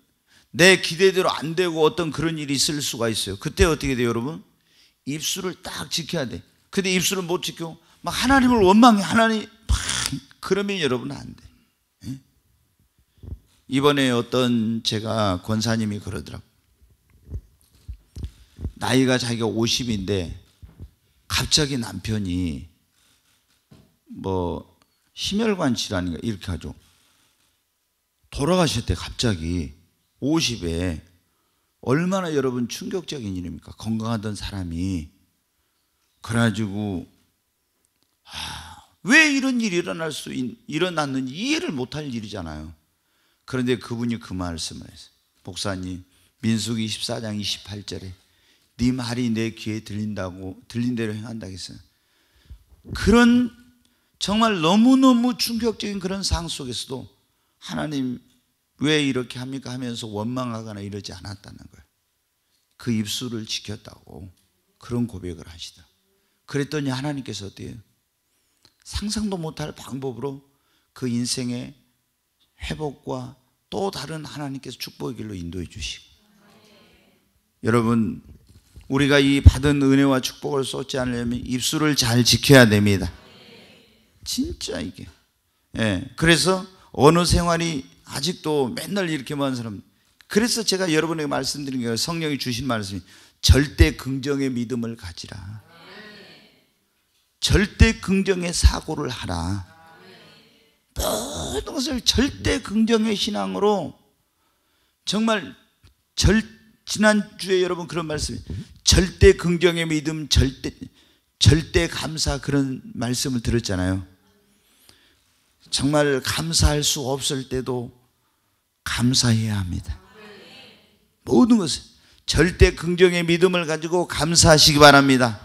내 기대대로 안 되고 어떤 그런 일이 있을 수가 있어요. 그때 어떻게 돼요, 여러분? 입술을 딱 지켜야 돼. 근데 입술을 못 지켜 막 하나님을 원망해. 하나님 막, 그러면 여러분 안 돼. 예? 이번에 어떤 제가 권사님이 그러더라고. 나이가 자기가 50인데 갑자기 남편이 뭐 심혈관 질환인가 이렇게 하죠. 돌아가셨대. 갑자기 50에 얼마나 여러분 충격적인 일입니까? 건강하던 사람이 그래가지고 왜 이런 일이 일어났는지 이해를 못할 일이잖아요. 그런데 그분이 그 말씀을 했어요. 목사님, 민수기 24장 28절에 네 말이 내 귀에 들린 대로 행한다고 했어요. 그런 정말 너무너무 충격적인 그런 상황 속에서도 하나님 왜 이렇게 합니까 하면서 원망하거나 이러지 않았다는 거예요. 그 입술을 지켰다고 그런 고백을 하시다. 그랬더니 하나님께서 어때요? 상상도 못할 방법으로 그 인생의 회복과 또 다른 하나님께서 축복의 길로 인도해 주시고, 여러분 우리가 이 받은 은혜와 축복을 쏟지 않으려면 입술을 잘 지켜야 됩니다. 진짜 이게. 그래서 어느 생활이 아직도 맨날 이렇게만 하는 사람, 그래서 제가 여러분에게 말씀드린 게 성령이 주신 말씀이 절대 긍정의 믿음을 가지라. 절대 긍정의 사고를 하라. 모든 것을 절대 긍정의 신앙으로, 정말 지난주에 여러분 그런 말씀이 절대 긍정의 믿음, 절대 감사, 그런 말씀을 들었잖아요. 정말 감사할 수 없을 때도 감사해야 합니다. 모든 것을 절대 긍정의 믿음을 가지고 감사하시기 바랍니다.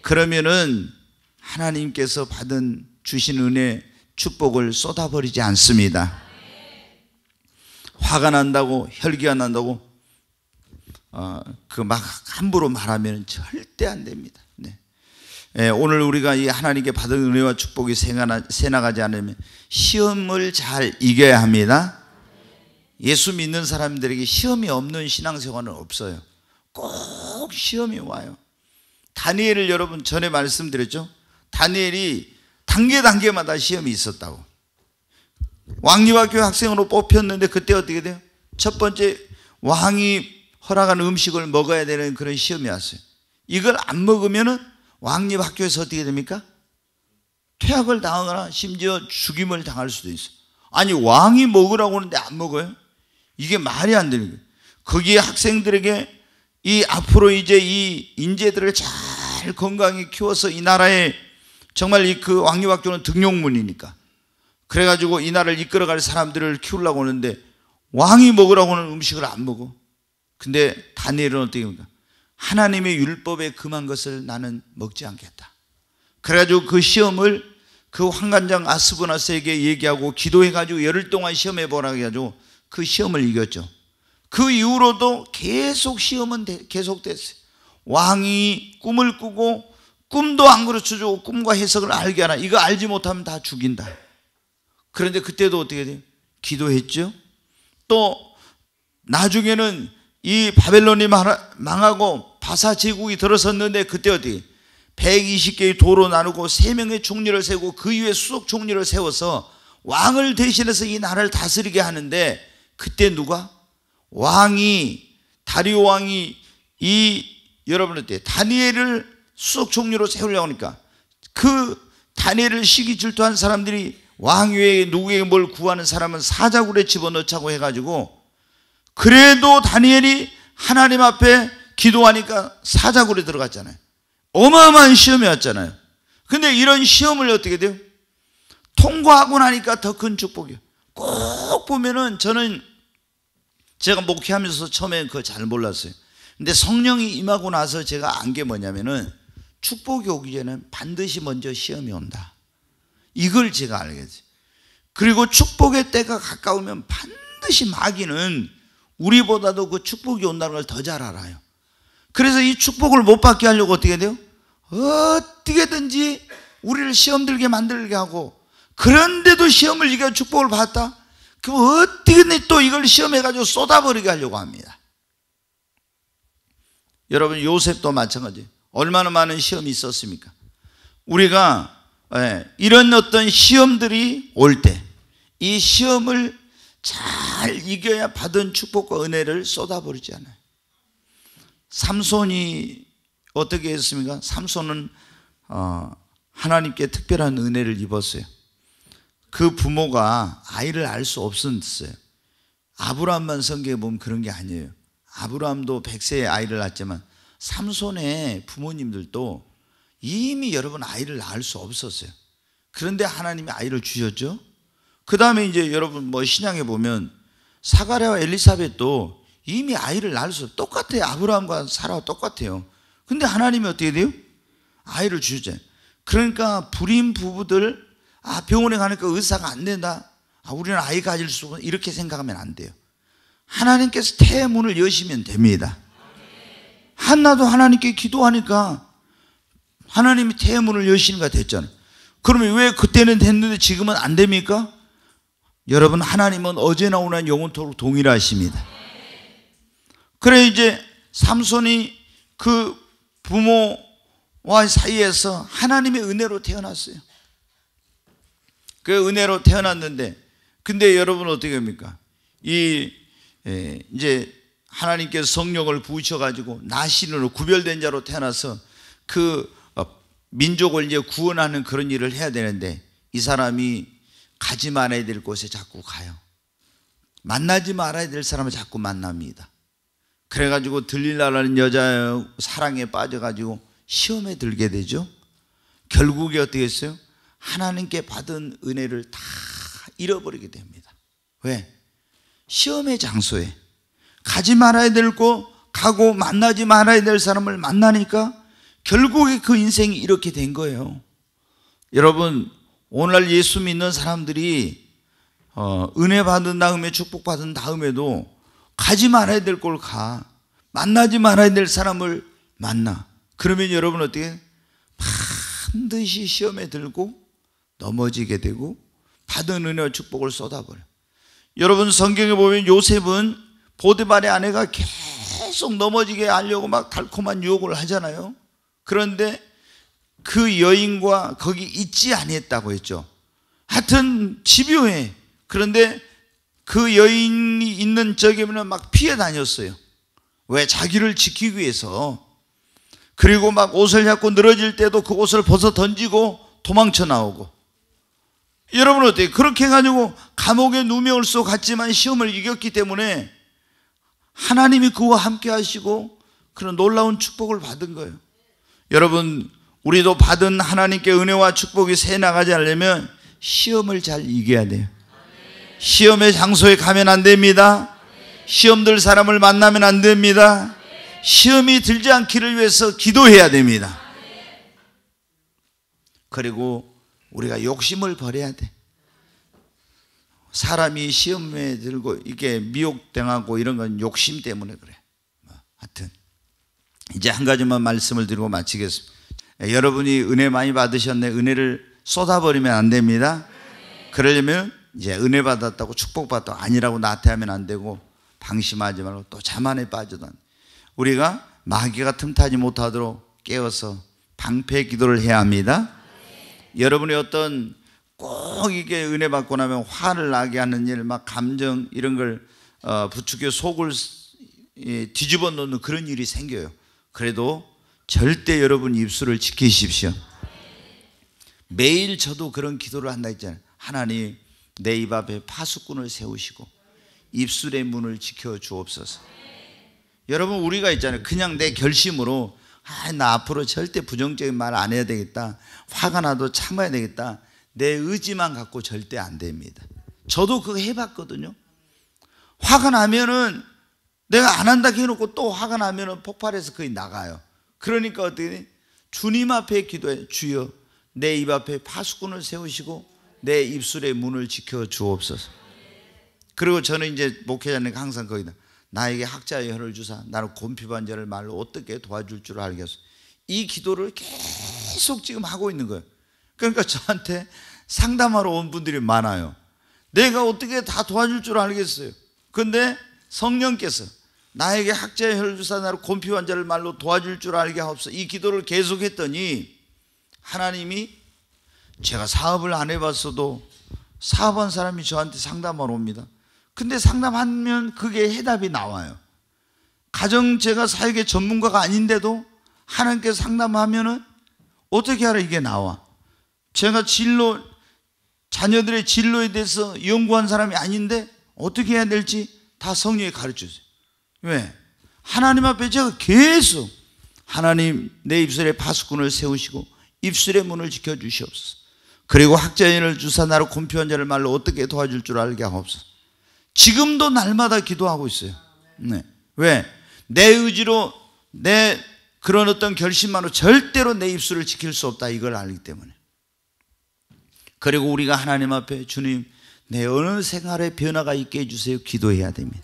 그러면은 하나님께서 주신 은혜, 축복을 쏟아버리지 않습니다. 화가 난다고, 혈기가 난다고 막 함부로 말하면 절대 안 됩니다. 오늘 우리가 이 하나님께 받은 은혜와 축복이 새나가지 않으면 시험을 잘 이겨야 합니다. 예수 믿는 사람들에게 시험이 없는 신앙생활은 없어요. 꼭 시험이 와요. 다니엘을 여러분 전에 말씀드렸죠? 다니엘이 단계마다 시험이 있었다고. 왕립학교 학생으로 뽑혔는데 그때 어떻게 돼요? 첫 번째, 왕이 허락한 음식을 먹어야 되는 그런 시험이 왔어요. 이걸 안 먹으면은 왕립학교에서 어떻게 됩니까? 퇴학을 당하거나 심지어 죽임을 당할 수도 있어요. 아니, 왕이 먹으라고 하는데 안 먹어요? 이게 말이 안 되는 거예요. 거기에 학생들에게 앞으로 이제 이 인재들을 잘 건강히 키워서 이 나라에 정말 그 왕립학교는 등용문이니까, 그래가지고 이 나라를 이끌어갈 사람들을 키우려고 하는데 왕이 먹으라고 하는 음식을 안 먹어. 근데 다니엘은 어떻게 합니까? 하나님의 율법에 금한 것을 나는 먹지 않겠다. 그래가지고 그 시험을 그 환관장 아스브나스에게 얘기하고 기도해가지고 열흘 동안 시험해보라 해가지고 그 시험을 이겼죠. 그 이후로도 계속 시험은 계속됐어요. 왕이 꿈을 꾸고 꿈도 안 가르쳐주고 꿈과 해석을 알게 하라. 이거 알지 못하면 다 죽인다. 그런데 그때도 어떻게 돼요? 기도했죠. 또 나중에는 이 바벨론이 망하고 바사 제국이 들어섰는데 그때 어떻게 120개의 도로 나누고 3명의 총리를 세우고 그 위에 수석 총리를 세워서 왕을 대신해서 이 나라를 다스리게 하는데, 그때 누가? 다리오 왕이 여러분 어때요? 다니엘을 수석 총리로 세우려고 하니까 그 다니엘을 시기 질투한 사람들이 왕 외에 누구에게 뭘 구하는 사람은 사자굴에 집어넣자고 해가지고, 그래도 다니엘이 하나님 앞에 기도하니까 사자굴에 들어갔잖아요. 어마어마한 시험이 왔잖아요. 근데 이런 시험을 어떻게 돼요? 통과하고 나니까 더 큰 축복이에요. 꼭 보면은 저는 제가 목회하면서 처음에 그거 잘 몰랐어요. 근데 성령이 임하고 나서 제가 안 게 뭐냐면은 축복이 오기 전에 반드시 먼저 시험이 온다. 이걸 제가 알게 됐어요. 그리고 축복의 때가 가까우면 반드시 마귀는 우리보다도 그 축복이 온다는 걸 더 잘 알아요. 그래서 이 축복을 못 받게 하려고 어떻게 돼요? 어떻게든지 우리를 시험 들게 만들게 하고, 그런데도 시험을 이겨 축복을 받았다? 그럼 어떻게든 또 이걸 시험해가지고 쏟아버리게 하려고 합니다. 여러분, 요셉도 마찬가지예요. 얼마나 많은 시험이 있었습니까? 우리가 이런 어떤 시험들이 올 때 이 시험을 잘 이겨야 받은 축복과 은혜를 쏟아버리지 않아요. 삼손이 어떻게 했습니까? 삼손은 하나님께 특별한 은혜를 입었어요. 그 부모가 아이를 알 수 없었어요. 아브라함만 성경에 보면 그런 게 아니에요. 아브라함도 100세에 아이를 낳았지만 삼손의 부모님들도 이미 여러분 아이를 낳을 수 없었어요. 그런데 하나님이 아이를 주셨죠. 그 다음에 이제 여러분 뭐 신약에 보면 사가랴와 엘리사벳도 이미 아이를 낳을 수 없어요. 똑같아요. 아브라함과 사라와 똑같아요. 근데 하나님이 어떻게 돼요? 아이를 주셨잖아요. 그러니까 불임 부부들 병원에 가니까 의사가 안 된다, 우리는 아이 가질 수 없어, 이렇게 생각하면 안 돼요. 하나님께서 태문을 여시면 됩니다. 한나도 하나님께 기도하니까 하나님이 태문을 여시는가 됐잖아요. 그러면 왜 그때는 됐는데 지금은 안 됩니까? 여러분, 하나님은 어제나 오늘 영원토록 동일하십니다. 그래 이제 삼손이 그 부모와 사이에서 하나님의 은혜로 태어났어요. 그 은혜로 태어났는데, 근데 여러분 어떻게 합니까? 이제 하나님께서 성령을 부으셔가지고 나신으로 구별된 자로 태어나서 그 민족을 이제 구원하는 그런 일을 해야 되는데, 이 사람이 가지 말아야 될 곳에 자꾸 가요. 만나지 말아야 될 사람을 자꾸 만납니다. 그래가지고 들릴라라는 여자의 사랑에 빠져가지고 시험에 들게 되죠. 결국에 어떻게 했어요? 하나님께 받은 은혜를 다 잃어버리게 됩니다. 왜? 시험의 장소에 가지 말아야 될 곳 가고 만나지 말아야 될 사람을 만나니까 결국에 그 인생이 이렇게 된 거예요. 여러분, 오늘날 예수 믿는 사람들이 은혜 받은 다음에 축복받은 다음에도 가지 말아야 될 곳을 가, 만나지 말아야 될 사람을 만나. 그러면 여러분 어떻게? 반드시 시험에 들고 넘어지게 되고 받은 은혜와 축복을 쏟아버려. 여러분, 성경에 보면 요셉은 보디발의 아내가 계속 넘어지게 하려고 막 달콤한 유혹을 하잖아요. 그런데 그 여인과 거기 있지 아니했다고 했죠. 하여튼 집요해. 그런데 그 여인이 있는 저기면 막 피해 다녔어요. 왜? 자기를 지키기 위해서. 그리고 막 옷을 잡고 늘어질 때도 그 옷을 벗어 던지고 도망쳐 나오고. 여러분 어때요? 그렇게 해가지고 감옥에 누명을 쏘고 갔지만 시험을 이겼기 때문에 하나님이 그와 함께 하시고 그런 놀라운 축복을 받은 거예요. 여러분, 우리도 받은 하나님께 은혜와 축복이 새 나가지 않으려면 시험을 잘 이겨야 돼요. 시험의 장소에 가면 안 됩니다. 시험 들 사람을 만나면 안 됩니다. 시험이 들지 않기를 위해서 기도해야 됩니다. 그리고 우리가 욕심을 버려야 돼. 사람이 시험에 들고 이게 미혹당하고 이런 건 욕심 때문에 그래. 하여튼 이제 한 가지만 말씀을 드리고 마치겠습니다. 여러분이 은혜 많이 받으셨네. 은혜를 쏟아버리면 안 됩니다. 그러려면 이제 은혜 받았다고 축복받았다고 아니라고 나태하면 안 되고, 방심하지 말고 또 자만에 빠져도 안 돼. 우리가 마귀가 틈타지 못하도록 깨워서 방패 기도를 해야 합니다. 여러분이 어떤 꼭 이게 은혜 받고 나면 화를 나게 하는 일, 막 감정 이런 걸 부추겨 속을 뒤집어 놓는 그런 일이 생겨요. 그래도 절대 여러분 입술을 지키십시오. 매일 저도 그런 기도를 한다 했잖아요. 하나님, 내 입 앞에 파수꾼을 세우시고 입술의 문을 지켜 주옵소서. 여러분, 우리가 있잖아요. 그냥 내 결심으로 나 앞으로 절대 부정적인 말 안 해야 되겠다, 화가 나도 참아야 되겠다, 내 의지만 갖고 절대 안 됩니다. 저도 그거 해봤거든요. 화가 나면은 내가 안 한다 해놓고 또 화가 나면은 폭발해서 거의 나가요. 그러니까 어떻게 돼? 주님 앞에 기도해. 주여, 내 입 앞에 파수꾼을 세우시고 내 입술의 문을 지켜 주옵소서. 그리고 저는 이제 목회자니까 항상 거기다 나에게 학자의 혀를 주사 나를 곤피반절을 말로 어떻게 도와줄 줄 알겠소. 이 기도를 계속 지금 하고 있는 거예요. 그러니까 저한테 상담하러 온 분들이 많아요. 내가 어떻게 다 도와줄 줄 알겠어요. 그런데 성령께서 나에게 학자의 혀를 주사 나를 곤피반절을 말로 도와줄 줄 알게 하옵소서. 이 기도를 계속 했더니 하나님이, 제가 사업을 안 해봤어도 사업한 사람이 저한테 상담하러 옵니다. 근데 상담하면 그게 해답이 나와요. 가정 제가 사역의 전문가가 아닌데도 하나님께서 상담하면은 어떻게 하라 이게 나와. 제가 자녀들의 진로에 대해서 연구한 사람이 아닌데 어떻게 해야 될지 다 성령이 가르쳐 주세요. 왜? 하나님 앞에 제가 계속 하나님 내 입술에 파수꾼을 세우시고 입술의 문을 지켜주시옵소서. 그리고 학자인을 주사 나로 곤피한 자를 말로 어떻게 도와줄 줄 알게 하옵소서. 지금도 날마다 기도하고 있어요. 네. 왜? 내 의지로 내 그런 어떤 결심만으로 절대로 내 입술을 지킬 수 없다, 이걸 알기 때문에. 그리고 우리가 하나님 앞에 주님 내 어느 생활에 변화가 있게 해주세요 기도해야 됩니다.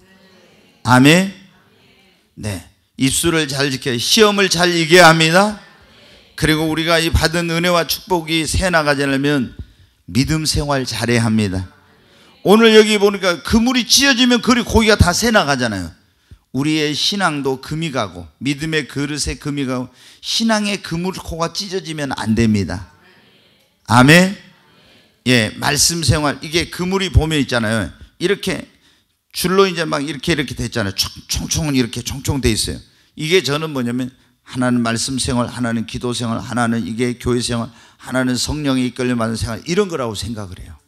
아멘. 네, 입술을 잘 지켜야 시험을 잘 이겨야 합니다. 그리고 우리가 이 받은 은혜와 축복이 새나가지 않으면 믿음 생활 잘해야 합니다. 오늘 여기 보니까 그물이 찢어지면 고기가 다 새나가잖아요. 우리의 신앙도 금이 가고 믿음의 그릇에 금이 가고 신앙의 그물코가 찢어지면 안 됩니다. 아멘. 예, 말씀 생활, 이게 그물이 보면 있잖아요. 이렇게 줄로 이제 막 이렇게 됐잖아요. 총총은 이렇게 총총 돼 있어요. 이게 저는 뭐냐면 하나는 말씀 생활, 하나는 기도 생활, 하나는 이게 교회 생활, 하나는 성령에 이끌려 받는 생활, 이런 거라고 생각을 해요.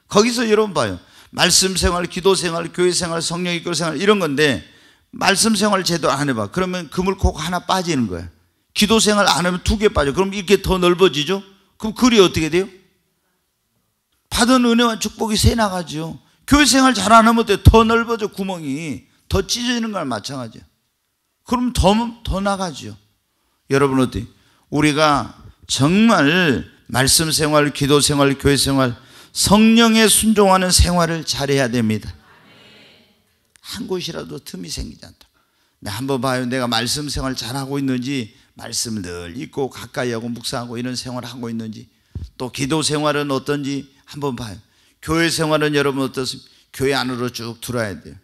거기서 여러분 봐요. 말씀 생활, 기도 생활, 교회 생활, 성령 이끌 생활, 이런 건데 말씀 생활 제대로 안 해봐. 그러면 그물코가 하나 빠지는 거예요. 기도 생활 안 하면 2개 빠져. 그럼 이렇게 더 넓어지죠. 그럼 글이 어떻게 돼요? 받은 은혜와 축복이 새 나가죠. 교회 생활 잘 안 하면 더 넓어져. 구멍이 더 찢어지는 거랑 마찬가지예요. 그럼 더 나가죠. 여러분 어때요? 우리가 정말 말씀 생활, 기도 생활, 교회 생활, 성령에 순종하는 생활을 잘해야 됩니다. 한 곳이라도 틈이 생기지 않다. 한번 봐요. 내가 말씀 생활 잘하고 있는지, 말씀을 늘 읽고 가까이 하고 묵상하고 이런 생활을 하고 있는지, 또 기도 생활은 어떤지 한번 봐요. 교회 생활은 여러분 어떻습니까? 교회 안으로 쭉 들어야 돼요.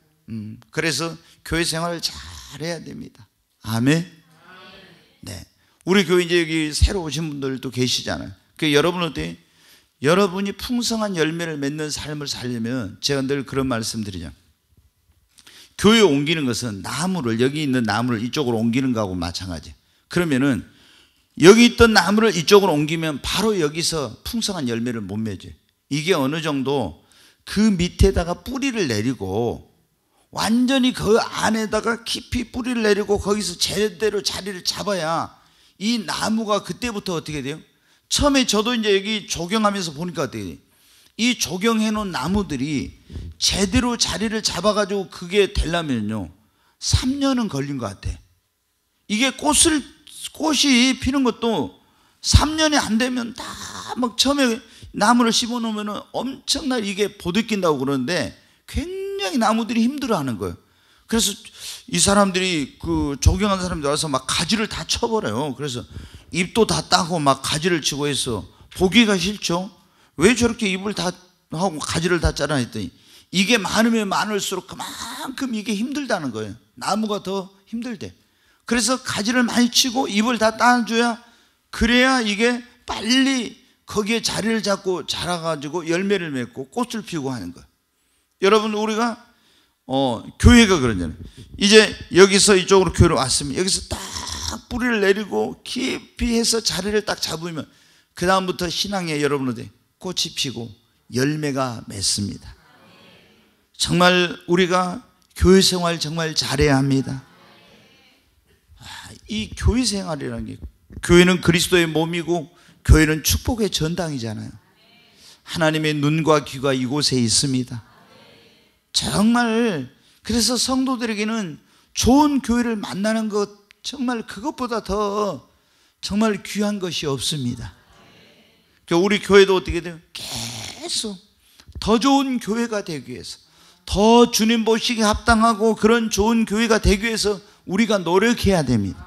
그래서 교회 생활을 잘해야 됩니다. 아멘. 네, 우리 교회 이제 여기 새로 오신 분들도 계시잖아요. 그 여러분 어때요? 여러분이 풍성한 열매를 맺는 삶을 살려면 제가 늘 그런 말씀 드리죠. 교회 옮기는 것은 나무를, 여기 있는 나무를 이쪽으로 옮기는 거하고 마찬가지예요. 그러면은 여기 있던 나무를 이쪽으로 옮기면 바로 여기서 풍성한 열매를 못 맺어요. 이게 어느 정도 그 밑에다가 뿌리를 내리고 완전히 그 안에다가 깊이 뿌리를 내리고 거기서 제대로 자리를 잡아야 이 나무가 그때부터 어떻게 돼요? 처음에 저도 이제 여기 조경하면서 보니까 어떻게 돼요? 이 조경해 놓은 나무들이 제대로 자리를 잡아가지고 그게 되려면요 3년은 걸린 것 같아. 이게 꽃이 피는 것도 3년이 안 되면 다 막 처음에 나무를 심어 놓으면 엄청나게 이게 보드낀다고 그러는데 굉장히 나무들이 힘들어 하는 거예요. 그래서 이 사람들이 그 조경하는 사람들이 와서 막 가지를 다 쳐버려요. 그래서 잎도 다 따고 막 가지를 치고 해서 보기가 싫죠. 왜 저렇게 잎을 다 하고 가지를 다 짜라 했더니 이게 많으면 많을수록 그만큼 이게 힘들다는 거예요. 나무가 더 힘들대. 그래서 가지를 많이 치고 잎을 다 따줘야, 그래야 이게 빨리 거기에 자리를 잡고 자라가지고 열매를 맺고 꽃을 피우고 하는 거예요. 여러분 우리가 교회가 그러잖아요. 이제 여기서 이쪽으로 교회로 왔으면 여기서 딱 뿌리를 내리고 깊이 해서 자리를 딱 잡으면 그 다음부터 신앙에 여러분들 꽃이 피고 열매가 맺습니다. 정말 우리가 교회 생활 정말 잘해야 합니다. 이 교회 생활이라는 게, 교회는 그리스도의 몸이고 교회는 축복의 전당이잖아요. 하나님의 눈과 귀가 이곳에 있습니다. 정말 그래서 성도들에게는 좋은 교회를 만나는 것, 정말 그것보다 더 정말 귀한 것이 없습니다. 우리 교회도 어떻게 돼요? 계속 더 좋은 교회가 되기 위해서, 더 주님 보시기에 합당하고 그런 좋은 교회가 되기 위해서 우리가 노력해야 됩니다.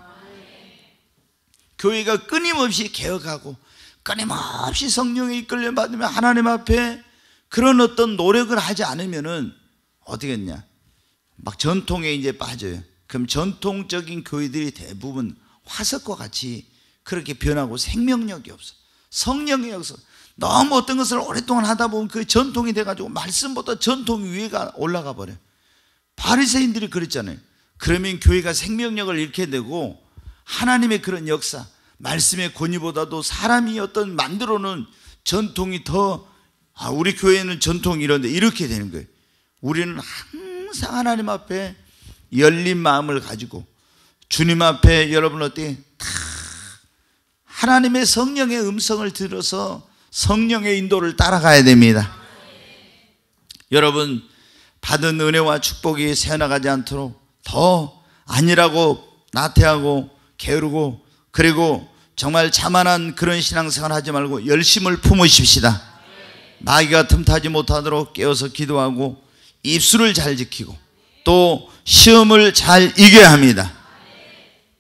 교회가 끊임없이 개혁하고 끊임없이 성령에 이끌려 받으면 하나님 앞에 그런 어떤 노력을 하지 않으면은 어떻게 했냐? 막 전통에 이제 빠져요. 그럼 전통적인 교회들이 대부분 화석과 같이 그렇게 변하고 생명력이 없어. 성령이 없어. 너무 어떤 것을 오랫동안 하다 보면 그 전통이 돼가지고 말씀보다 전통 위에가 올라가 버려요. 바리새인들이 그랬잖아요. 그러면 교회가 생명력을 잃게 되고 하나님의 그런 역사, 말씀의 권위보다도 사람이 어떤 만들어 놓은 전통이 더, 우리 교회는 전통이 이런데 이렇게 되는 거예요. 우리는 항상 하나님 앞에 열린 마음을 가지고 주님 앞에 여러분 어떻게 다 하나님의 성령의 음성을 들어서 성령의 인도를 따라가야 됩니다. 여러분 받은 은혜와 축복이 새어나가지 않도록 더 아니라고 나태하고 게으르고 그리고 정말 자만한 그런 신앙생활 하지 말고 열심을 품으십시다. 마귀가 틈타지 못하도록 깨어서 기도하고 입술을 잘 지키고 또 시험을 잘 이겨야 합니다.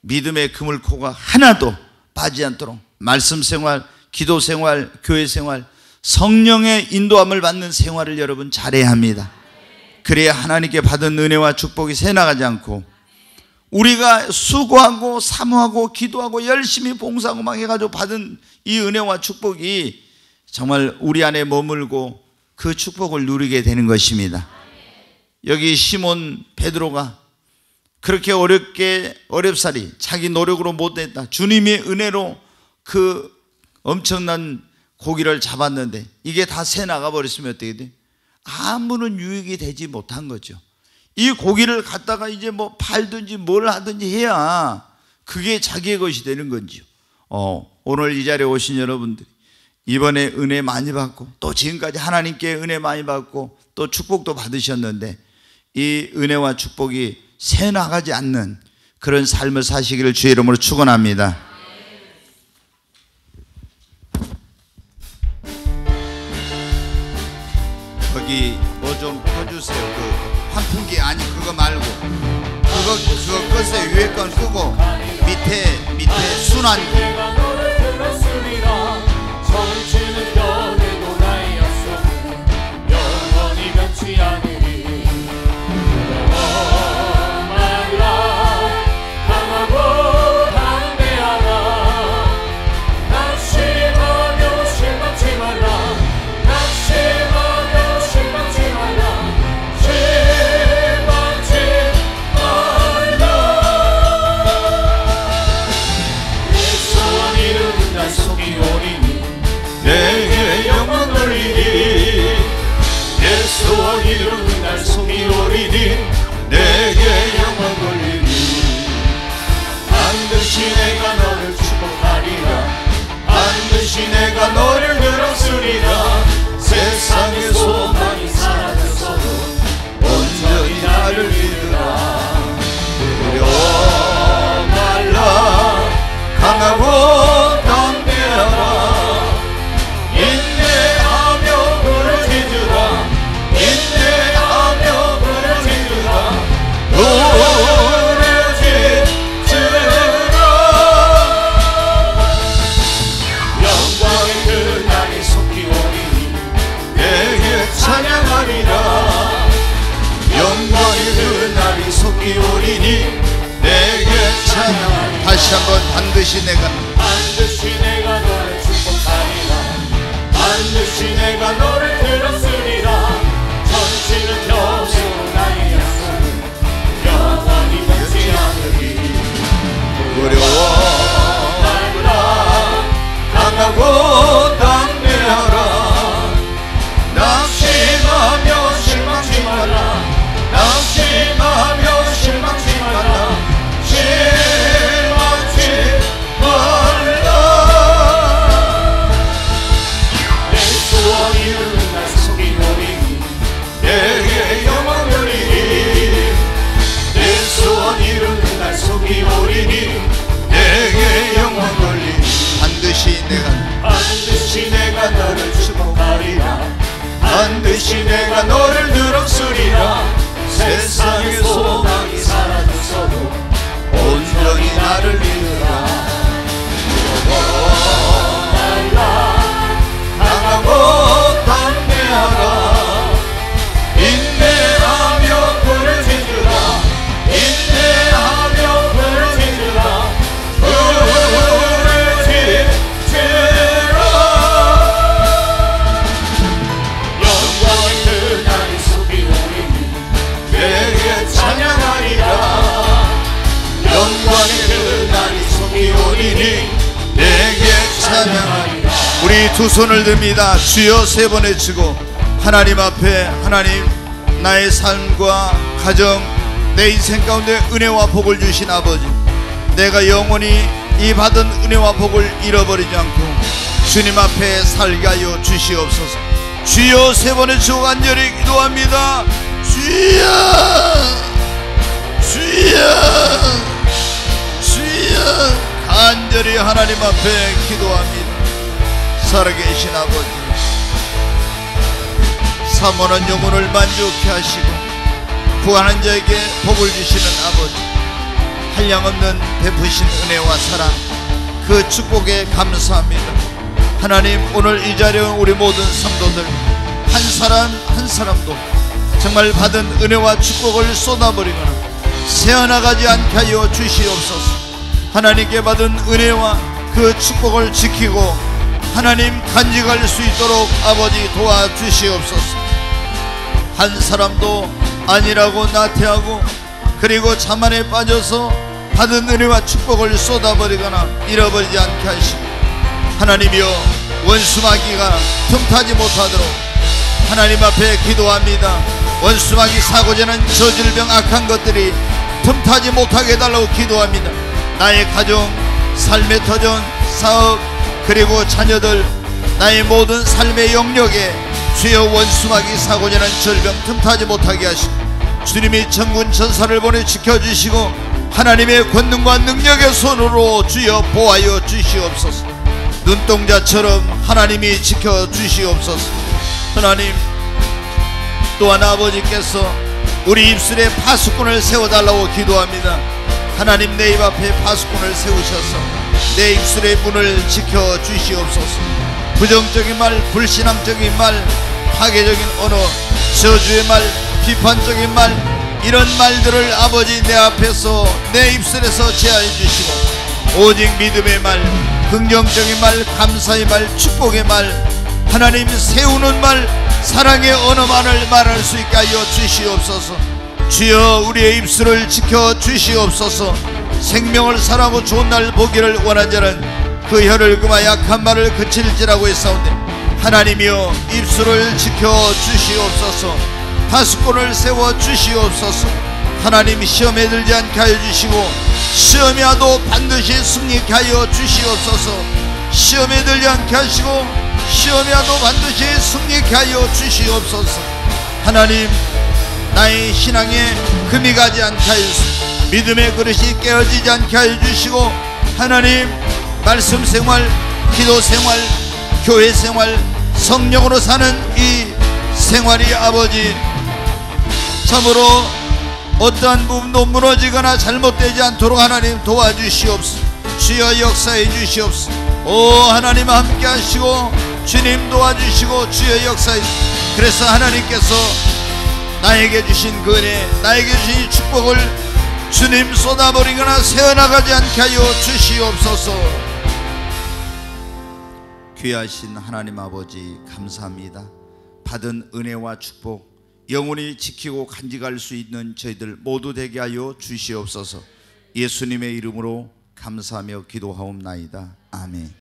믿음의 그물코가 하나도 빠지지 않도록 말씀 생활, 기도 생활, 교회 생활, 성령의 인도함을 받는 생활을 여러분 잘해야 합니다. 그래야 하나님께 받은 은혜와 축복이 새나가지 않고 우리가 수고하고 사모하고 기도하고 열심히 봉사하고 막 해가지고 받은 이 은혜와 축복이 정말 우리 안에 머물고 그 축복을 누리게 되는 것입니다. 여기 시몬 베드로가 그렇게 어렵사리 자기 노력으로 못했다. 주님의 은혜로 그 엄청난 고기를 잡았는데 이게 다 새 나가버렸으면 어떻게 돼? 아무런 유익이 되지 못한 거죠. 이 고기를 갖다가 이제 뭐 팔든지 뭘 하든지 해야 그게 자기의 것이 되는 건지요. 오늘 이 자리에 오신 여러분들 이번에 은혜 많이 받고 또 지금까지 하나님께 은혜 많이 받고 또 축복도 받으셨는데 이 은혜와 축복이 새 나가지 않는 그런 삶을 사시기를 주의 이름으로 축원합니다. 거기 뭐 좀 펴주세요. 그 환풍기 아니 그거 말고 그거 끄세요. 위에 건 끄고 밑에 순환기. 정치는 변해도 나의 약속은 영원히 변치 않으리. 말라 강하고 담대하라. 낙심하며 실망치 말라. 낙심하며 실망치 말라. 실망치 말라. 예수와 이루는 날 속이 오리니 내게 영광 돌리니. 예수와 이루는 날 속이 오리니 내게 영광 돌리니. 반드시 내가 너를 축복하리라. 반드시 내가 너를 들었으리라. 세상의 소망이 사라졌어도 온전히 나를 믿으라. 두려워 말라. 강하고 담대하라. 인내하며 부르짖으라. 인내하며 부르짖으라. 부르짖으라. 영광의 그날이 속히 오리니 내게 찬양하리라. 영광의 그날이 속히 오리니 내게 찬양하리라. 다시 한번 반드시 내가 너를 축복하리라. 반드시 내가 너를 들었으리라. 전치는 평생 나의 약속은 영원히 변치 않으리. 두려워 말라. 강하고 담대하라. 낙심하며 실망치 말라. 낙심하며 실망치 말라. 실망치 말라. 예수와 이루는 날 속이 오리니 내게 영광 돌리니. 예수와 이루는 날 속이 오리니 내게 영광 돌리니. 반드시 내가 너를 축복하리라. 반드시 내가 너를 들었으리라. 세상의 소망이 사라졌어도 온전히 나를 믿으라. 말라. 강하고 담대하라. 인내하며 부르짖으라. 인내하며 부르짖으라. 영광의 그날이 속이 오리니 내게 찬양하리라. 영광의 그날이 속이 오리니 내게 찬양하리라. 우리 두 손을 듭니다. 주여 세 번 외치고 하나님 앞에 하나님 나의 삶과 가정 내 인생 가운데 은혜와 복을 주신 아버지, 내가 영원히 이 받은 은혜와 복을 잃어버리지 않고 주님 앞에 살게 하여 주시옵소서. 주여, 세 번의 주 간절히 기도합니다. 주여, 주여, 주여, 간절히 하나님 앞에 기도합니다. 살아계신 아버지, 사모한 영혼을 만족케 하시고 구하는 자에게 복을 주시는 아버지, 한량없는 베푸신 은혜와 사랑, 그 축복에 감사합니다. 하나님, 오늘 이 자리에 우리 모든 성도들 한 사람 한 사람도 정말 받은 은혜와 축복을 쏟아버리거나 새어나가지 않게 하여 주시옵소서. 하나님께 받은 은혜와 그 축복을 지키고 하나님 간직할 수 있도록 아버지 도와주시옵소서. 한 사람도 아니라고 나태하고 그리고 자만에 빠져서 받은 은혜와 축복을 쏟아버리거나 잃어버리지 않게 하시고, 하나님이여, 원수마귀가 틈타지 못하도록 하나님 앞에 기도합니다. 원수마귀 사고자는 저질병 악한 것들이 틈타지 못하게 해달라고 기도합니다. 나의 가정, 삶의 터전, 사업, 그리고 자녀들, 나의 모든 삶의 영역에 주여 원수마귀 사고자는 절병 틈타지 못하게 하시고 주님이 천군 천사를 보내 지켜주시고 하나님의 권능과 능력의 손으로 주여 보하여 주시옵소서. 눈동자처럼 하나님이 지켜주시옵소서. 하나님, 또한 아버지께서 우리 입술에 파수꾼을 세워달라고 기도합니다. 하나님, 내 입 앞에 파수꾼을 세우셔서 내 입술의 문을 지켜주시옵소서. 부정적인 말, 불신앙적인 말, 파괴적인 언어, 저주의 말, 비판적인 말, 이런 말들을 아버지 내 앞에서 내 입술에서 제하여 주시고 오직 믿음의 말, 긍정적인 말, 감사의 말, 축복의 말, 하나님 세우는 말, 사랑의 언어만을 말할 수 있게 하여 주시옵소서. 주여, 우리의 입술을 지켜 주시옵소서. 생명을 살아고 좋은 날 보기를 원한 자는 그 혀를 금하 약한 말을 그칠지라고 했사온데, 하나님이여, 입술을 지켜 주시옵소서. 파수꾼을 세워 주시옵소서. 하나님, 시험에 들지 않게 하여 주시고 시험이 와도 반드시 승리케 하여 주시옵소서. 시험에 들지 않게 하시고 시험이 와도 반드시 승리케 하여 주시옵소서. 하나님, 나의 신앙에 금이 가지 않게 하여 주시고 믿음의 그릇이 깨어지지 않게 하여 주시고, 하나님, 말씀 생활, 기도 생활, 교회 생활, 성령으로 사는 이 생활이 아버지 참으로 어떠한 부분도 무너지거나 잘못되지 않도록 하나님 도와주시옵소서. 주여, 역사해 주시옵소서. 오 하나님, 함께 하시고 주님 도와주시고 주여 역사해 주시옵소서. 그래서 하나님께서 나에게 주신 그 은혜, 나에게 주신 축복을 주님 쏟아버리거나 새어나가지 않게 하여 주시옵소서. 귀하신 하나님 아버지, 감사합니다. 받은 은혜와 축복 영원히 지키고 간직할 수 있는 저희들 모두 되게 하여 주시옵소서. 예수님의 이름으로 감사하며 기도하옵나이다. 아멘.